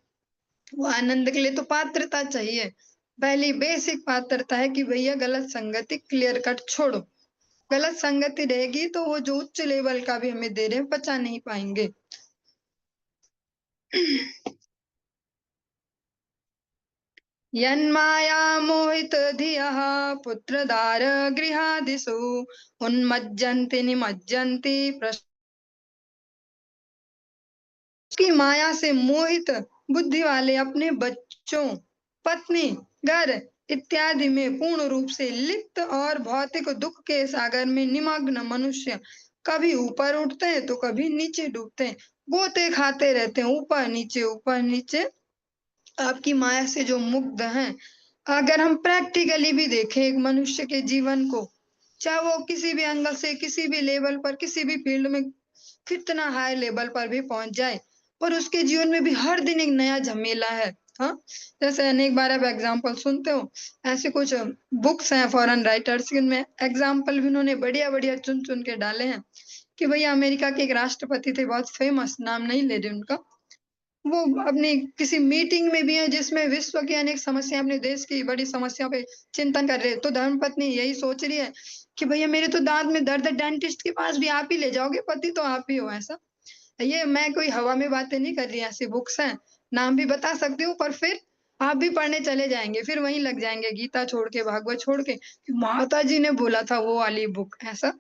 वो आनंद के लिए तो पात्रता चाहिए। पहली बेसिक पात्रता है कि भैया गलत संगति क्लियर कट छोड़ो। गलत संगति रहेगी तो वो जो उच्च लेवल का भी हमें दे रहे हैं पचा नहीं पाएंगे। यन्माया मोहित धियः पुत्रदार गृहादिषु उन्मज्जन्ति निमज्जन्ति की माया से मोहित बुद्धि वाले अपने बच्चों, पत्नी, घर इत्यादि में पूर्ण रूप से लिप्त और भौतिक दुख के सागर में निमग्न मनुष्य कभी ऊपर उठते हैं तो कभी नीचे डूबते हैं, गोते खाते रहते हैं, ऊपर नीचे, ऊपर नीचे, आपकी माया से जो मुग्ध हैं। अगर हम प्रैक्टिकली भी देखें एक मनुष्य के जीवन को, चाहे वो किसी भी एंगल से, किसी भी लेवल पर, किसी भी फील्ड में कितना हाई लेवल पर भी पहुंच जाए, पर उसके जीवन में भी हर दिन एक नया झमेला है, हाँ, जैसे अनेक बार आप एग्जाम्पल सुनते हो, ऐसे कुछ बुक्स हैं फॉरेन राइटर्स की, उनमें एग्जाम्पल भी उन्होंने बढ़िया बढ़िया चुन चुन के डाले हैं कि भैया अमेरिका के एक राष्ट्रपति थे, बहुत फेमस, नाम नहीं ले रही उनका, वो अपनी किसी मीटिंग में भी है जिसमें विश्व की अनेक समस्या, अपने देश की बड़ी समस्या पे चिंतन कर रहे हैं, तो धर्मपत्नी यही सोच रही है कि भैया मेरे तो दांत में दर्द है, डेंटिस्ट के पास भी आप ही ले जाओगे, पति तो आप ही हो। ऐसा, ये मैं कोई हवा में बातें नहीं कर रही, ऐसी बुक्स हैं, नाम भी बता सकती हूँ, पर फिर आप भी पढ़ने चले जाएंगे, फिर वहीं लग जाएंगे, गीता छोड़ के, भागवत छोड़ के, कि माता जी ने बोला था वो वाली बुक। ऐसा,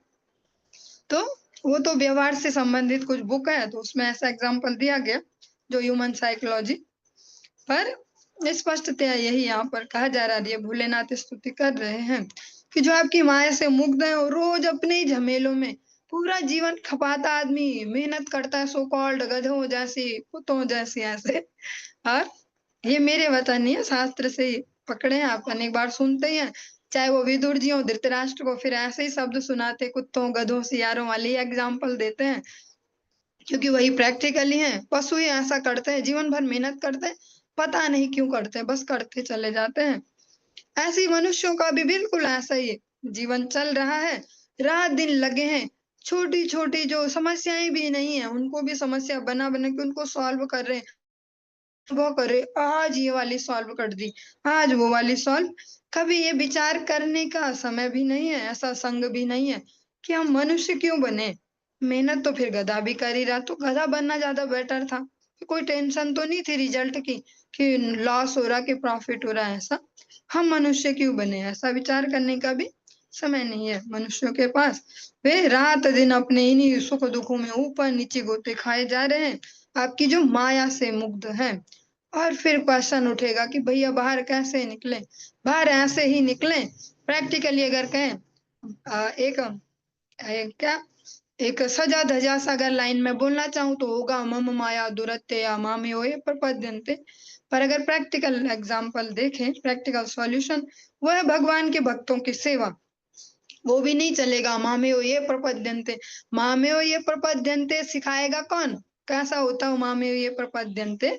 तो वो तो व्यवहार से संबंधित कुछ बुक है, तो उसमें ऐसा एग्जाम्पल दिया गया जो ह्यूमन साइकोलॉजी, पर स्पष्टतया यही यहाँ पर कहा जा रहा है, ये भोलेनाथ स्तुति कर रहे हैं कि जो आपकी माया से मुग्ध है और रोज अपने ही झमेलों में पूरा जीवन खपाता आदमी, मेहनत करता है, सो कॉल्ड गधों जैसी, कुत्तों जैसी, ऐसे। और ये मेरे वचन नहीं है, शास्त्र से ही पकड़े हैं, आप अनेक बार सुनते ही हैं, चाहे वो विदुर जी हो, धृतराष्ट्र को फिर ऐसे ही शब्द सुनाते, कुत्तों गधों सियारों वाली एग्जाम्पल देते हैं, क्योंकि वही प्रैक्टिकली है। पशु ही ऐसा करते हैं, जीवन भर मेहनत करते हैं, पता नहीं क्यों करते हैं, बस करते चले जाते हैं। ऐसे ही मनुष्यों का भी बिल्कुल ऐसा ही जीवन चल रहा है, रात दिन लगे हैं, छोटी छोटी जो समस्याएं भी नहीं है उनको भी समस्या बना बना के उनको सॉल्व कर रहे हैं, वो करे, आज ये वाली सॉल्व कर दी, आज वो वाली सॉल्व। कभी ये विचार करने का समय भी नहीं है, ऐसा संग भी नहीं है कि हम मनुष्य क्यों बने। मेहनत तो फिर गधा भी कर ही रहा, तो गधा बनना ज्यादा बेटर था, कोई टेंशन तो नहीं थी रिजल्ट की कि लॉस हो रहा कि प्रॉफिट हो रहा है। ऐसा, हम मनुष्य क्यों बने, ऐसा विचार करने का भी समय नहीं है मनुष्यों के पास। वे रात दिन अपने इन्हीं सुख दुखों में ऊपर नीचे गोते खाए जा रहे हैं, आपकी जो माया से मुग्ध है। और फिर क्वेश्चन उठेगा कि भैया बाहर कैसे निकले, बाहर ऐसे ही निकले। प्रैक्टिकली अगर कहें, क्या, एक सजा धजा सा अगर लाइन में बोलना चाहूँ तो होगा, मम माया दुरत्या मामेयो प्रपद्यन्ते। पर अगर प्रैक्टिकल एग्जांपल देखें, प्रैक्टिकल सॉल्यूशन, वो है भगवान के भक्तों की सेवा। वो भी नहीं चलेगा, मामेयो ये प्रपद्यन्ते, मामेयो ये प्रपद्यन्ते सिखाएगा कौन, कैसा होता है मामेयो ये प्रपद्यन्ते।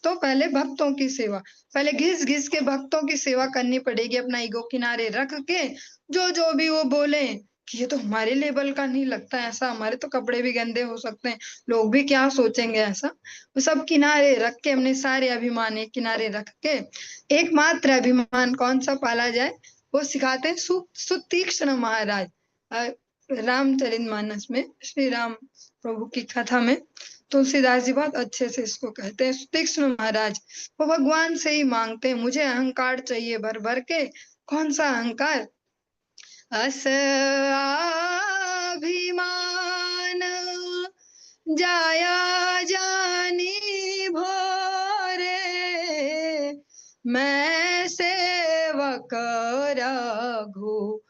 तो पहले भक्तों की सेवा, पहले घिस घिस के भक्तों की सेवा करनी पड़ेगी, अपना ईगो किनारे रख के, जो जो भी वो बोले कि ये तो हमारे लेवल का नहीं लगता, ऐसा हमारे तो कपड़े भी गंदे हो सकते हैं, लोग भी क्या सोचेंगे, ऐसा वो सब किनारे रख के, अपने सारे अभिमान एक किनारे रख के, एकमात्र अभिमान कौन सा पाला जाए, वो सिखाते हैं सुतीक्ष्ण महाराज। रामचरितमानस में श्री राम प्रभु की कथा में तुलसीदास जी बहुत अच्छे से इसको कहते हैं, तीक्ष्ण महाराज। वो भगवान से ही मांगते हैं, मुझे अहंकार चाहिए भर भर के। कौन सा अहंकार, अस अभिमान जाया जानी भोरे, मैं सेवक रघुपति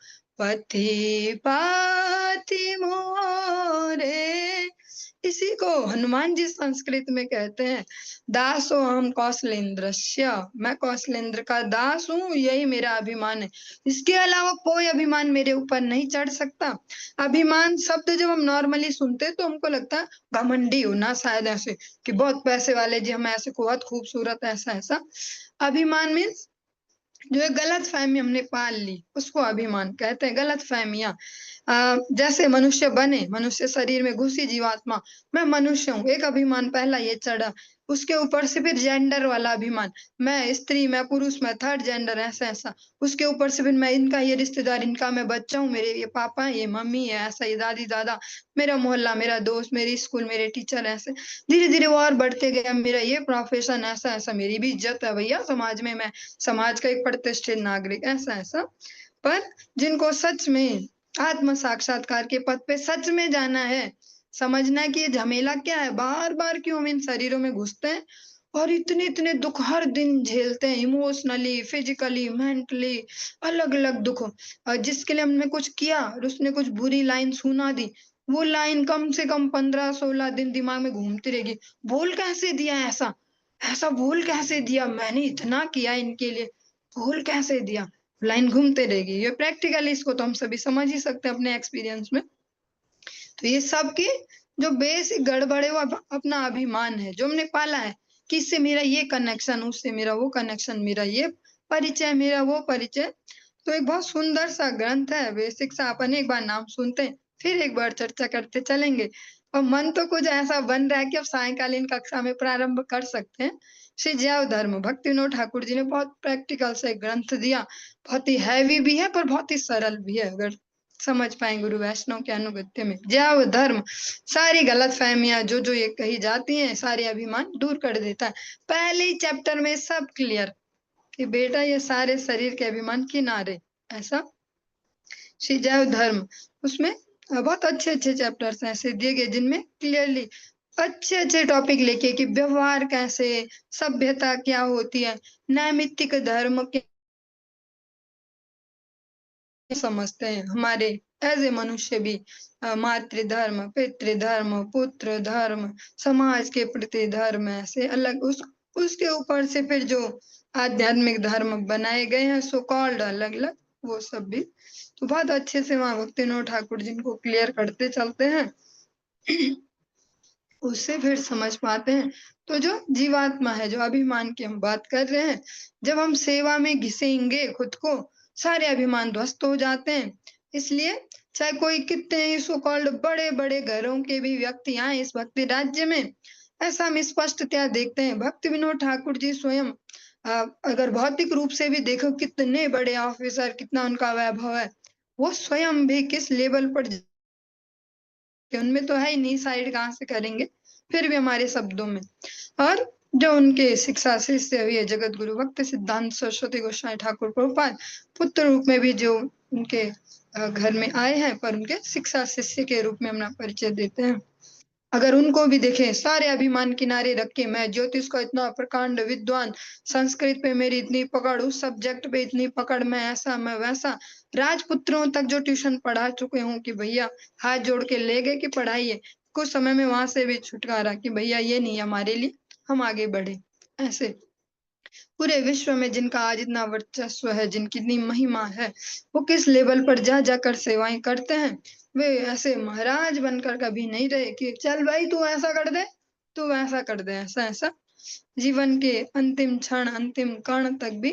पाति मोरे। इसी को हनुमान जी संस्कृत में कहते हैं, दासो हम कौशलेंद्रस्य, मैं कौशलेंद्र का दास हूँ, यही मेरा अभिमान है, इसके अलावा कोई अभिमान मेरे ऊपर नहीं चढ़ सकता। अभिमान शब्द जब हम नॉर्मली सुनते तो हमको लगता है घमंडी होना, शायद ऐसे कि बहुत पैसे वाले जी, हम ऐसे बहुत खूबसूरत, ऐसा ऐसा। अभिमान मीन्स जो एक गलत फहमी हमने पाल ली, उसको अभिमान कहते हैं, गलत फहमियां। जैसे मनुष्य बने, मनुष्य शरीर में घुसी जीवात्मा, मैं मनुष्य हूँ, एक अभिमान पहला ये चढ़ा, उसके ऊपर से फिर जेंडर वाला अभिमान, मैं स्त्री, मैं पुरुष, मैं थर्ड जेंडर, ऐसा ऐसा। उसके ऊपर से फिर मैं इनका ये रिश्तेदार, इनका मैं बच्चा हूँ, मेरे ये पापा है, ये मम्मी है, ऐसा, ये दादी दादा, मेरा मोहल्ला, मेरा दोस्त, मेरी स्कूल, मेरे टीचर, ऐसे धीरे धीरे वो और बढ़ते गया, मेरा ये प्रोफेशन, ऐसा ऐसा, मेरी भी इज्जत है भैया समाज में, मैं समाज का एक प्रतिष्ठित नागरिक, ऐसा ऐसा। पर जिनको सच में आत्म साक्षात्कार के पथ पे सच में जाना है, समझना है कि ये झमेला क्या है, बार बार क्यों हम इन शरीरों में घुसते हैं और इतने इतने दुख हर दिन झेलते हैं, इमोशनली, फिजिकली, मेंटली, अलग अलग दुख। और जिसके लिए हमने कुछ किया और उसने कुछ बुरी लाइन सुना दी, वो लाइन कम से कम 15-16 दिन दिमाग में घूमती रहेगी, बोल कैसे दिया ऐसा, ऐसा भूल कैसे दिया, मैंने इतना किया इनके लिए, भूल कैसे दिया, लाइन घूमते रहेगी। ये प्रैक्टिकली इसको तो हम सभी समझ ही सकते हैं अपने एक्सपीरियंस में। तो ये सब की जो बेसिक गड़बड़े वो अपना अभिमान है जो हमने पाला है, कि इससे मेरा ये कनेक्शन, उससे मेरा वो कनेक्शन, मेरा ये परिचय, मेरा वो परिचय। तो एक बहुत सुंदर सा ग्रंथ है, बेसिक सा। अपन एक बार नाम सुनते हैं, फिर एक बार चर्चा करते चलेंगे। और मन तो कुछ ऐसा बन रहा है कि अब सायंकालीन कक्षा में प्रारंभ कर सकते हैं। श्री जैव धर्म भक्ति विनोद ठाकुर जी ने बहुत प्रैक्टिकल से ग्रंथ दिया। बहुत ही हैवी भी है, पर बहुत ही सरल भी है, अगर समझ पाए गुरु वैष्णव के अनुगत्य में। जैव धर्म सारी गलत फहमियां जो ये कही जाती हैं, सारे अभिमान दूर कर देता है। पहले ही चैप्टर में सब क्लियर कि बेटा ये सारे शरीर के अभिमान किनारे, ऐसा श्री जैव धर्म। उसमें बहुत अच्छे अच्छे चैप्टर्स ऐसे दिए गए जिनमें क्लियरली अच्छे अच्छे टॉपिक लेके कि व्यवहार कैसे, सभ्यता क्या होती है, नैमित्तिक धर्म के समझते हैं हमारे एज ए मनुष्य भी। मातृधर्म, पितृधर्म, पुत्र धर्म, समाज के प्रति धर्म, ऐसे अलग उसके ऊपर से फिर जो आध्यात्मिक धर्म बनाए गए हैं सो कॉल्ड अलग अलग, वो सब भी तो बहुत अच्छे से वहां भक्ति विनोद ठाकुर जिनको क्लियर करते चलते हैं, उससे फिर समझ पाते हैं। तो जो जीवात्मा है, जो अभिमान की हम बात कर रहे हैं, जब हम सेवा में घिसेंगे खुद को, सारे अभिमान ध्वस्त हो जाते हैं। इसलिए चाहे कोई कितने ही सो कॉल्ड बड़े बड़े घरों के भी व्यक्ति आए इस भक्ति राज्य में, ऐसा हम स्पष्टतया देखते हैं। भक्ति विनोद ठाकुर जी स्वयं अगर भौतिक रूप से भी देखो कितने बड़े ऑफिसर, कितना उनका वैभव है, वो स्वयं भी किस लेवल पर, उनमें तो है ही नहीं, साइड कहाँ से करेंगे, फिर भी हमारे शब्दों में। और जो उनके शिक्षा शिष्य हुए जगत गुरु भक्ति सिद्धांत सरस्वती गोस्वामी ठाकुर प्रभुपाद, पुत्र रूप में भी जो उनके घर में आए हैं, पर उनके शिक्षा शिष्य के रूप में अपना परिचय देते हैं। अगर उनको भी देखें, सारे अभिमान किनारे रख के, मैं ज्योतिष का इतना प्रकांड विद्वान, संस्कृत पे मेरी इतनी पकड़, उस सब्जेक्ट पे इतनी पकड़, मैं ऐसा मैं वैसा, राजपुत्रों तक जो ट्यूशन पढ़ा चुके हूँ कि भैया हाथ जोड़ के ले गए कि पढ़ाइए, कुछ समय में वहां से भी छुटकारा कि भैया ये नहीं हमारे लिए, हम आगे बढ़े। ऐसे पूरे विश्व में जिनका आज इतना वर्चस्व है, जिनकी इतनी महिमा है, वो किस लेवल पर जा जाकर सेवाएं करते हैं। वे ऐसे महाराज बनकर कभी नहीं रहे कि चल भाई तू ऐसा कर दे, तू वैसा कर दे, ऐसा ऐसा। जीवन के अंतिम क्षण, अंतिम कण तक भी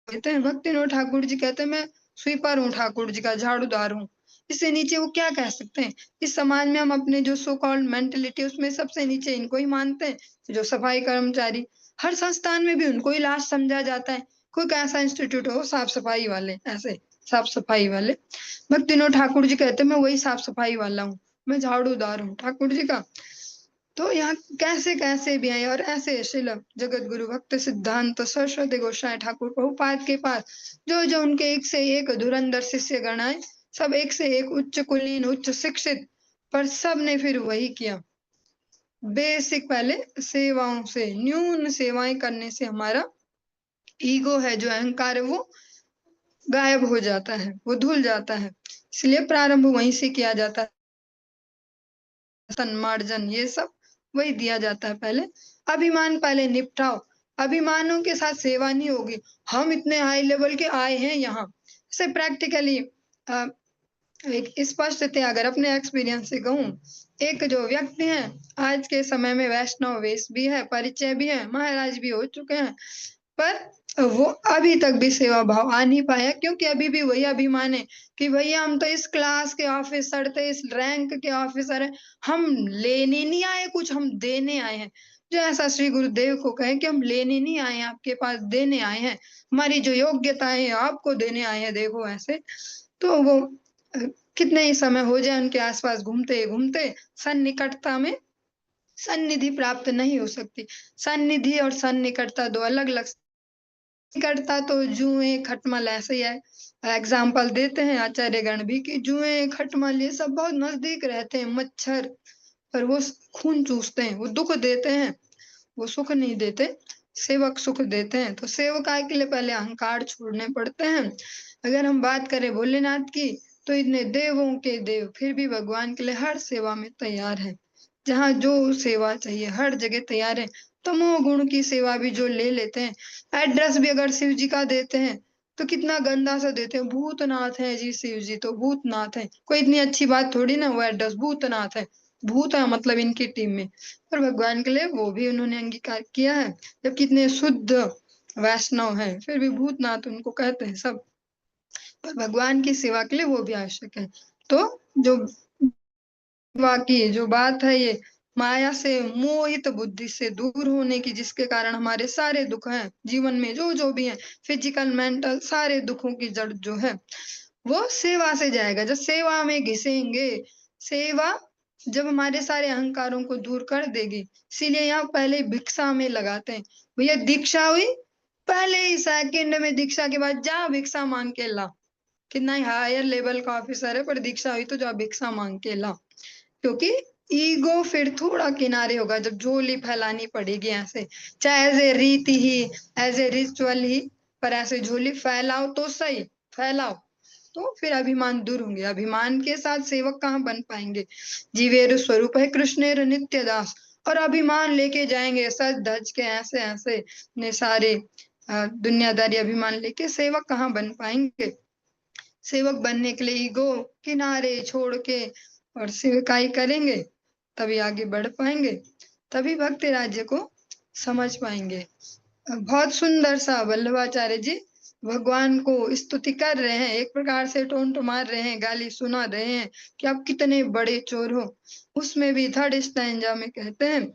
कहते हैं। भक्ति विनोद ठाकुर जी कहते हैं मैं स्वीपर हूँ, ठाकुर जी का झाड़ूदार हूँ। इससे नीचे वो क्या कह सकते हैं? इस समाज में हम अपने जो सो कॉल्ड मेंटेलिटी, उसमें सबसे नीचे इनको ही मानते हैं, जो सफाई कर्मचारी। हर संस्थान में भी उनको ही लास्ट समझा जाता है। कोई ऐसा इंस्टीट्यूट हो साफ सफाई वाले, ऐसे साफ सफाई वाले। भक्ति विनोद ठाकुर जी कहते हैं मैं वही साफ सफाई वाला हूँ, मैं झाड़ूदार हूँ ठाकुर जी का। तो यहाँ कैसे कैसे भी आए, और ऐसे शिल जगत गुरु भक्त सिद्धांत सरस्वती गोस्वामी ठाकुर प्रभुपाद के पास जो उनके एक से एक धुरंधर शिष्य गण आए, सब एक से एक उच्च कुलीन, उच्च शिक्षित, पर सब ने फिर वही किया। बेसिक पहले सेवाओं से, न्यून सेवाएं करने से हमारा ईगो है, जो अहंकार है, वो गायब हो जाता है, वो धुल जाता है। इसलिए प्रारंभ वहीं से किया जाता है। सन्मार्जन ये सब वही दिया जाता है पहले। अभिमान पहले निपटाओ, अभिमानों के साथ सेवा नहीं होगी। हम इतने हाई लेवल के आए हैं यहाँ से, प्रैक्टिकली एक स्पष्टता अगर अपने एक्सपीरियंस से कहूँ, एक जो व्यक्ति है आज के समय में वैष्णव वेश भी है, परिचय भी है, महाराज भी हो चुके हैं, पर वो अभी तक भी सेवा भाव आ नहीं पाया, क्योंकि अभी भी वही अभिमान है कि भैया हम तो इस क्लास के ऑफिसर थे, इस रैंक के ऑफिसर है, हम लेने नहीं आए कुछ, हम देने आए हैं। जो ऐसा श्री गुरुदेव को कहे कि हम लेने नहीं आए हैं आपके पास, देने आए हैं, हमारी जो योग्यताएं है आपको देने आए हैं, देखो ऐसे। तो वो कितने ही समय हो जाए उनके आसपास घूमते घूमते, सन्निकटता में सन्निधि प्राप्त नहीं हो सकती। सन्निधि और सन्निकटता दो अलग अलग। निकटता तो जुए खटमल ऐसे ही है, एग्जाम्पल देते हैं आचार्य गण भी कि जुए खटमल ये सब बहुत नजदीक रहते हैं, मच्छर, पर वो खून चूसते हैं, वो दुख देते हैं, वो सुख नहीं देते। सेवक सुख देते हैं। तो सेवकाई के लिए पहले अहंकार छोड़ने पड़ते हैं। अगर हम बात करें भोलेनाथ की, तो इतने देवों के देव फिर भी भगवान के लिए हर सेवा में तैयार है। जहाँ जो सेवा चाहिए हर जगह तैयार है। तमोगुण की सेवा भी जो ले लेते हैं, एड्रेस भी अगर शिव जी का देते हैं तो कितना गंदा सा देते हैं, भूतनाथ है जी शिव जी, तो भूतनाथ है, कोई इतनी अच्छी बात थोड़ी ना, वो एड्रेस भूतनाथ है, भूत है मतलब इनकी टीम में, पर भगवान के लिए वो भी उन्होंने अंगीकार किया है। जब कितने शुद्ध वैष्णव है फिर भी भूतनाथ उनको कहते हैं सब, पर भगवान की सेवा के लिए वो भी आवश्यक है। तो जो बाकी जो बात है ये माया से मोहित बुद्धि से दूर होने की, जिसके कारण हमारे सारे दुख हैं जीवन में जो जो भी हैं, फिजिकल मेंटल सारे दुखों की जड़ जो है वो सेवा से जाएगा। जब सेवा में घिसेंगे, सेवा जब हमारे सारे अहंकारों को दूर कर देगी। इसीलिए यहाँ पहले भिक्षा में लगाते हैं। भैया दीक्षा हुई, पहले ही सेकंड में दीक्षा के बाद जा भिक्षा मांग के ला। कितना ही हायर लेवल का ऑफिसर है पर दीक्षा हुई तो जा भिक्षा मांग के ला, क्योंकि ईगो फिर थोड़ा किनारे होगा जब झोली फैलानी पड़ेगी ऐसे, चाहे एज ए रीति ही, एज ए रिचुअल ही, पर ऐसे झोली फैलाओ तो सही, फैलाओ तो फिर अभिमान दूर होंगे। अभिमान के साथ सेवक कहाँ बन पाएंगे। जीवेर स्वरूप है कृष्णेर नित्य दास, और अभिमान लेके जाएंगे सज धज के ऐसे ऐसे ने सारे दुनियादारी अभिमान लेके सेवक कहाँ बन पाएंगे। सेवक बनने के लिए ईगो किनारे छोड़ के और सेवकाई करेंगे, तभी आगे बढ़ पाएंगे, तभी भक्ति राज्य को समझ पाएंगे। बहुत सुंदर सा वल्लभाचार्य जी भगवान को स्तुति कर रहे हैं, एक प्रकार से टोंट मार रहे हैं, गाली सुना रहे हैं कि आप कितने बड़े चोर हो। उसमें भी थर्ड स्टैंजा में कहते हैं,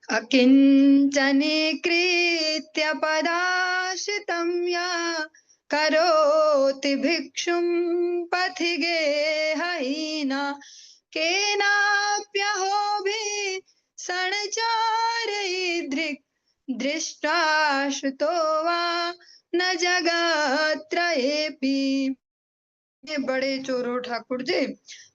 अकिंचनी कृत्य पदाशितं या करोति भिक्षुं पथि गेहहीना केनाप्यहोभिः सञ्चारयिदृक् दृष्टाश्रितो वा न जगत्त्रयेऽपि। ये बड़े चोर हो ठाकुर जी,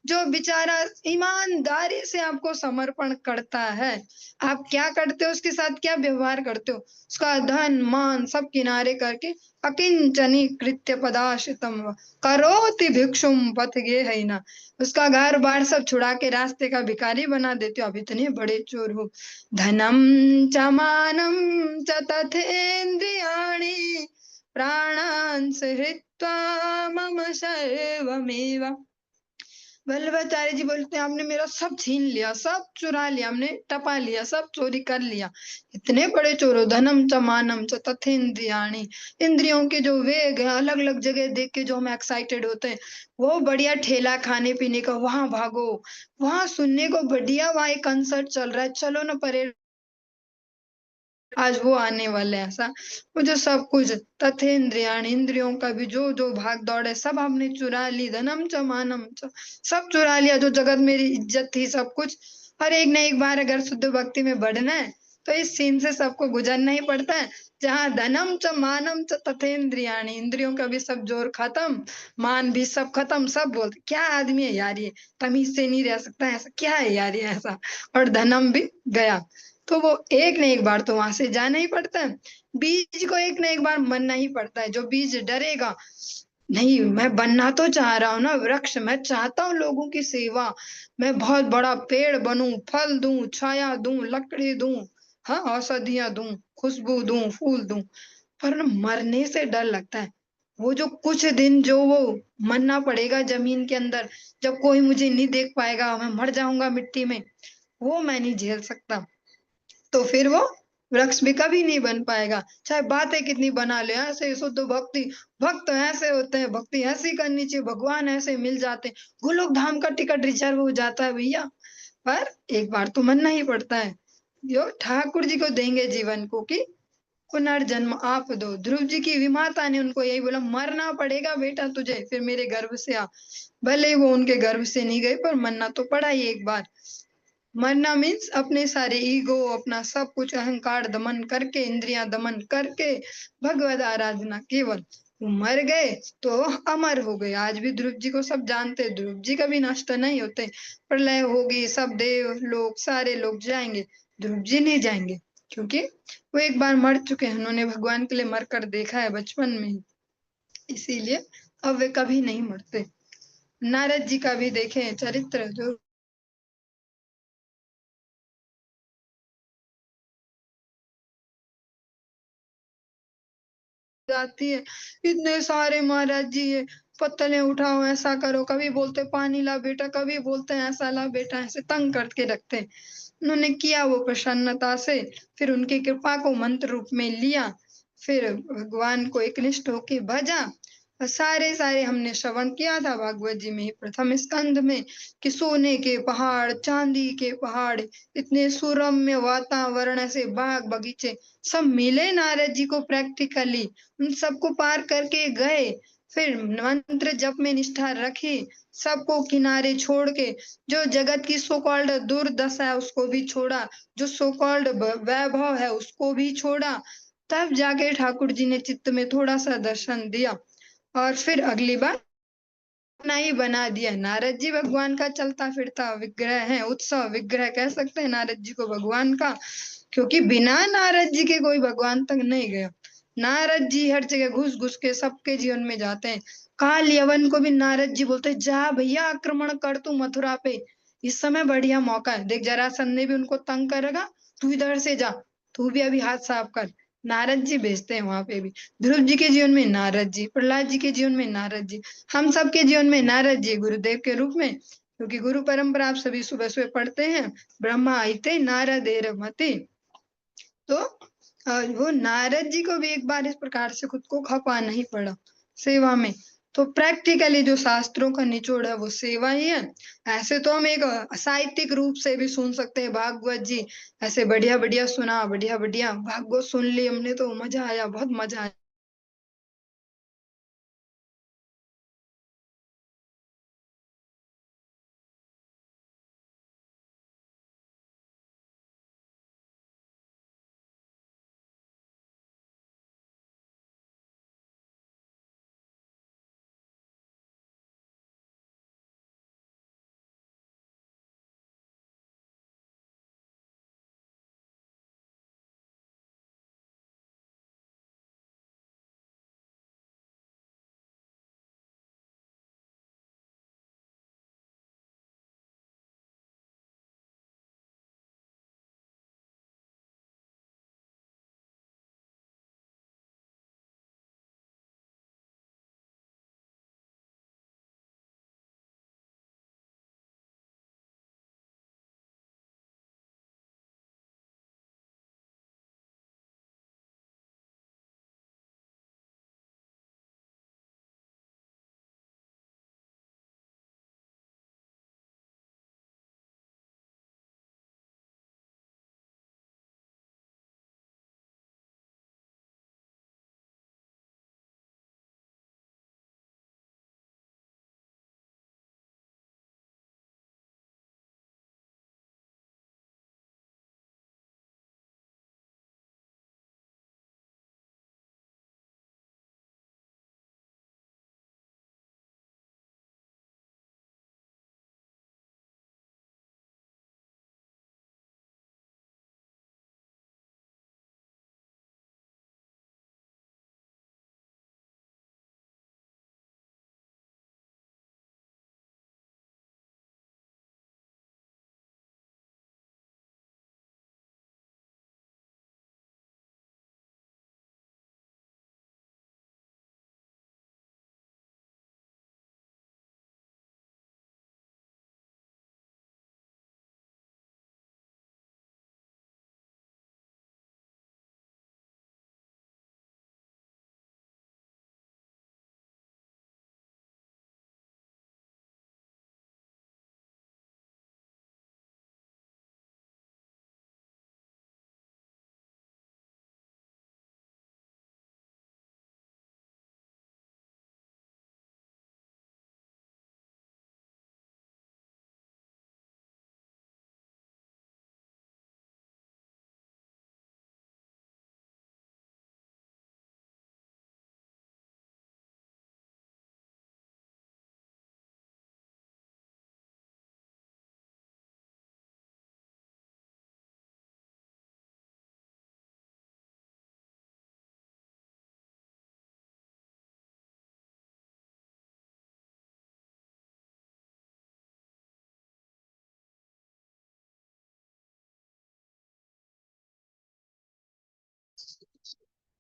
जो बेचारा ईमानदारी से आपको समर्पण करता है, आप क्या करते हो उसके साथ, क्या व्यवहार करते हो, उसका धन मान सब किनारे करके अकिंचनी कृत्य पदाश्रितम करोति भिक्षुम पथ गे है ना, उसका घर बार सब छुड़ा के रास्ते का भिखारी बना देते हो, आप इतने बड़े चोर हो। धनम च मानम च तथेन्द्रियाणि प्राणान् हृत्वा मम सर्वमेव। वल्लभाचार्य जी बोलते हैं आपने मेरा सब छीन लिया, सब चुरा लिया, हमने टपा लिया, सब चोरी कर लिया, इतने बड़े चोर हो। धनम च मानम च तथेन्द्रियाणि, इंद्रियों के जो वेग है, अलग अलग जगह देख के जो हम एक्साइटेड होते हैं, वो बढ़िया ठेला खाने पीने का वहां भागो, वहां सुनने को बढ़िया वहां एक कंसर्ट चल रहा है, चलो ना परेड आज वो आने वाले हैं ऐसा। वो जो सब कुछ तथेन्द्रियाण इंद्रियों का भी जो जो भाग दौड़ है सब हमने चुरा ली। धनम च मानम च, सब चुरा लिया, जो जगत मेरी इज्जत थी सब कुछ। और एक न एक बार अगर शुद्ध भक्ति में बढ़ना है तो इस सीन से सबको गुजरना ही पड़ता है, जहाँ धनम च मानम च तथेन्द्रियाणी, इंद्रियों का भी सब जोर खत्म, मान भी सब खत्म, सब बोलते क्या आदमी है यार ये, तमीज से नहीं रह सकता, ऐसा क्या है यार ये ऐसा, और धनम भी गया। तो वो एक न एक बार तो वहां से जाना ही पड़ता है, बीज को एक न एक बार मरना ही पड़ता है। जो बीज डरेगा नहीं, मैं बनना तो चाह रहा हूँ ना वृक्ष, मैं चाहता हूँ लोगों की सेवा, मैं बहुत बड़ा पेड़ बनूं, फल दूं, छाया दूं, लकड़ी दूं, हाँ औषधियां दूं, खुशबू दूं, फूल दूं, पर ना मरने से डर लगता है। वो जो कुछ दिन जो वो मरना पड़ेगा जमीन के अंदर, जब कोई मुझे नहीं देख पाएगा, मैं मर जाऊंगा मिट्टी में, वो मैं नहीं झेल सकता। तो फिर वो वृक्ष भी कभी नहीं बन पाएगा, चाहे बातें कितनी बना ले। ऐसे शुद्ध भक्ति, भक्त ऐसे होते हैं, भक्ति ऐसी करनी चाहिए, भगवान ऐसे मिल जाते हैं, गोलोक धाम का टिकट रिजर्व हो जाता है भैया, पर एक बार तो मनना ही पड़ता है। जो ठाकुर जी को देंगे जीवन को कि पुनर्जन्म आप दो। ध्रुव जी की विमाता ने उनको यही बोला, मरना पड़ेगा बेटा तुझे, फिर मेरे गर्भ से आ। भले ही वो उनके गर्भ से नहीं गए पर मरना तो पड़ा ही एक बार। मरना मीन्स अपने सारे ईगो, अपना सब कुछ अहंकार दमन करके, इंद्रियां दमन करके, भगवत आराधना केवल। वो मर गए तो अमर हो गए। आज भी ध्रुव जी को सब जानते, ध्रुव जी कभी नष्ट नहीं होते। प्रलय होगी, सब देव लोग सारे लोग जाएंगे, ध्रुव जी नहीं जाएंगे, क्योंकि वो एक बार मर चुके हैं, उन्होंने भगवान के लिए मर कर देखा है बचपन में ही, इसीलिए अब वे कभी नहीं मरते। नारद जी का भी देखें चरित्र, जो जाती है, इतने सारे महाराज जी है, पत्तलें उठाओ, ऐसा करो, कभी बोलते पानी ला बेटा, कभी बोलते हैं ऐसा ला बेटा, ऐसे तंग करके रखते हैं। उन्होंने किया वो प्रसन्नता से, फिर उनकी कृपा को मंत्र रूप में लिया, फिर भगवान को एकनिष्ठ होके भजा। और सारे सारे हमने श्रवण किया था भागवत जी में ही प्रथम स्कंध में, कि सोने के पहाड़, चांदी के पहाड़, इतने सुरम्य वातावरण, ऐसे बाग बगीचे सब मिले नारद जी को प्रैक्टिकली, उन सबको पार करके गए। फिर मंत्र जप में निष्ठा रखी, सबको किनारे छोड़ के, जो जगत की सो कॉल्ड दुर्दशा है उसको भी छोड़ा, जो सो कॉल्ड वैभव है उसको भी छोड़ा, तब जाके ठाकुर जी ने चित्त में थोड़ा सा दर्शन दिया। और फिर अगली बार अपना ही बना दिया। नारद जी भगवान का चलता फिरता विग्रह है, उत्सव विग्रह कह सकते हैं नारद जी को भगवान का, क्योंकि बिना नारद जी के कोई भगवान तक नहीं गया। नारद जी हर जगह घुस घुस के सबके जीवन में जाते हैं। काल यवन को भी नारद जी बोलते हैं, जा भैया आक्रमण कर तू मथुरा पे, इस समय बढ़िया मौका है, देख जरासंध ने भी उनको तंग करेगा, तू इधर से जा, तू भी अभी हाथ साफ कर। नारद जी भेजते हैं वहां पे भी। ध्रुव जी के जीवन में नारद जी, प्रहलाद जी के जीवन में नारद जी, हम सबके जीवन में नारद जी गुरुदेव के रूप में, क्योंकि गुरु परंपरा आप सभी सुबह सुबह पढ़ते हैं, ब्रह्मा आइते नारदेर मते। तो वो नारद जी को भी एक बार इस प्रकार से खुद को खपाना ही पड़ा सेवा में। तो प्रैक्टिकली जो शास्त्रों का निचोड़ है वो सेवा ही है। ऐसे तो हम एक साहित्यिक रूप से भी सुन सकते हैं भागवत जी, ऐसे बढ़िया बढ़िया सुना, बढ़िया बढ़िया भागवत सुन ली हमने, तो मजा आया, बहुत मजा आया।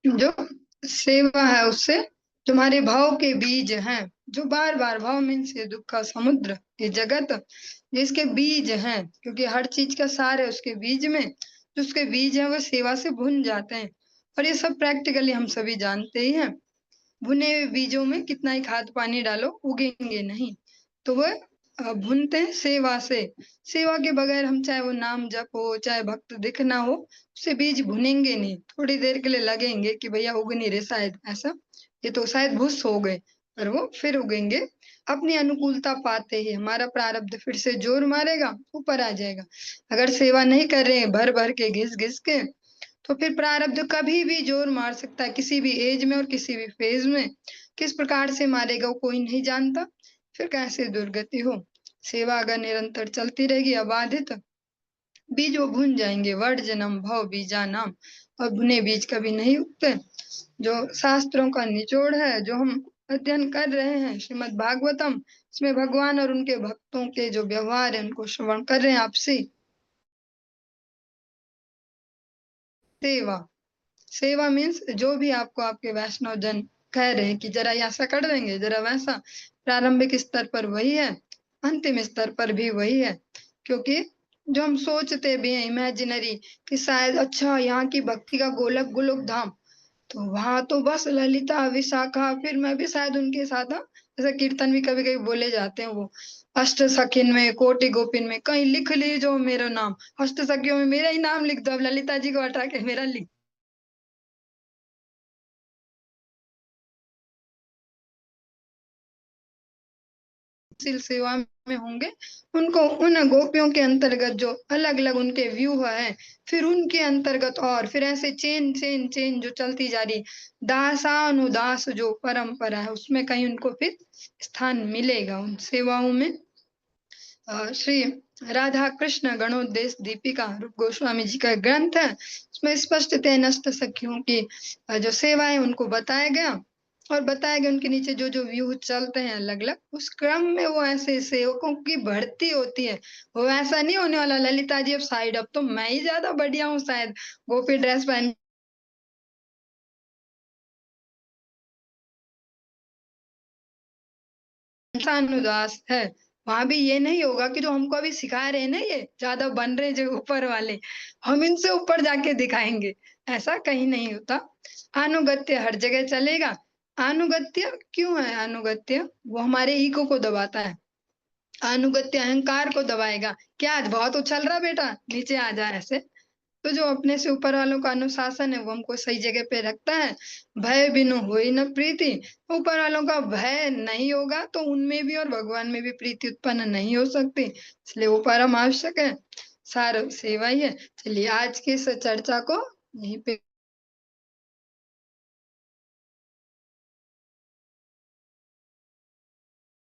जो सेवा है उससे तुम्हारे भाव के बीज हैं, जो बार बार भाव मीन्स ये दुख का समुद्र, ये जगत जिसके बीज हैं, क्योंकि हर चीज का सार है उसके बीज में, जो उसके बीज है वो सेवा से भुन जाते हैं। और ये सब प्रैक्टिकली हम सभी जानते ही हैं। भुने हुए बीजों में कितना ही खाद पानी डालो उगेंगे नहीं, तो वह भुनते हैं सेवा से। सेवा के बगैर हम चाहे वो नाम जप हो, चाहे भक्त दिखना हो, उससे बीज भुनेंगे नहीं। थोड़ी देर के लिए लगेंगे कि भैया उग नहीं रहे शायद, ऐसा ये तो शायद भुस हो गए, पर वो फिर उगेंगे अपनी अनुकूलता पाते ही। हमारा प्रारब्ध फिर से जोर मारेगा, ऊपर आ जाएगा। अगर सेवा नहीं कर रहे हैं भर भर के घिस घिस के, तो फिर प्रारब्ध कभी भी जोर मार सकता है, किसी भी एज में और किसी भी फेज में। किस प्रकार से मारेगा वो कोई नहीं जानता, फिर कैसे दुर्गति हो। सेवा अगर निरंतर चलती रहेगी अबाधित, बीज वो भुन जाएंगे। वर्ड जन्म भव बीजा नाम, और भुने बीज कभी नहीं उगते। जो शास्त्रों का निचोड़ है, जो हम अध्ययन कर रहे हैं श्रीमद् भागवतम, इसमें भगवान और उनके भक्तों के जो व्यवहार है उनको श्रवण कर रहे हैं आपसे। सेवा, सेवा मीन्स जो भी आपको आपके वैष्णव जन कह रहे हैं कि जरा ऐसा कर देंगे, जरा वैसा, प्रारंभिक स्तर पर वही है, अंतिम स्तर पर भी वही है। क्योंकि जो हम सोचते भी हैं इमेजिनरी कि शायद अच्छा यहाँ की भक्ति का गोलक गोलोक धाम, तो वहां तो बस ललिता विशाखा, फिर मैं भी शायद उनके साथ जैसे कीर्तन भी कभी कभी बोले जाते हैं, वो अष्ट सखिन में कोटि गोपिन में कहीं लिख लीजो मेरा नाम, अष्ट सखियों में मेरा ही नाम लिख दो, अब ललिता जी को हटा के मेरा लिख। सेवा में होंगे, उनको उन गोपियों के अंतर्गत जो अलग अलग उनके व्यू है, फिर उनके अंतर्गत, और फिर ऐसे चेन चेन चेन जो चलती जा रही दासानुदास जो परंपरा है, उसमें कहीं उनको फिर स्थान मिलेगा उन सेवाओं में। श्री राधा कृष्ण गणोद्देश दीपिका रूप गोस्वामी जी का ग्रंथ है, उसमें स्पष्ट नष्ट सखियों की जो सेवा है उनको बताया गया, और बताया गया उनके नीचे जो जो व्यू चलते हैं अलग अलग, उस क्रम में वो ऐसे सेवकों की बढ़ती होती है। वो ऐसा नहीं होने वाला ललिता जी अब साइड, अब तो मैं ही ज्यादा बढ़िया हूँ शायद, गोपी ड्रेस पहन उदास है। वहां भी ये नहीं होगा कि जो हमको अभी सिखा रहे हैं ना, ये ज्यादा बन रहे जो ऊपर वाले, हम इनसे ऊपर जाके दिखाएंगे, ऐसा कहीं नहीं होता। अनुगत्य हर जगह चलेगा। अनुगत्य क्यों है? अनुगत्य वो हमारे ईगो को दबाता है, अनुगत्य अहंकार को दबाएगा। क्या आज बहुत उछल रहा बेटा, नीचे आ जा, ऐसे। तो जो अपने से ऊपर वालों का अनुशासन है वो हमको सही जगह पे रखता है। भय बिनु होई न प्रीति, ऊपर वालों का भय नहीं होगा तो उनमें भी और भगवान में भी प्रीति उत्पन्न नहीं हो सकती, इसलिए वो परम आवश्यक है। सार सेवा ही है। चलिए आज की इस चर्चा को यहीं पे,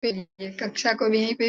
कक्षा को भी यहीं पे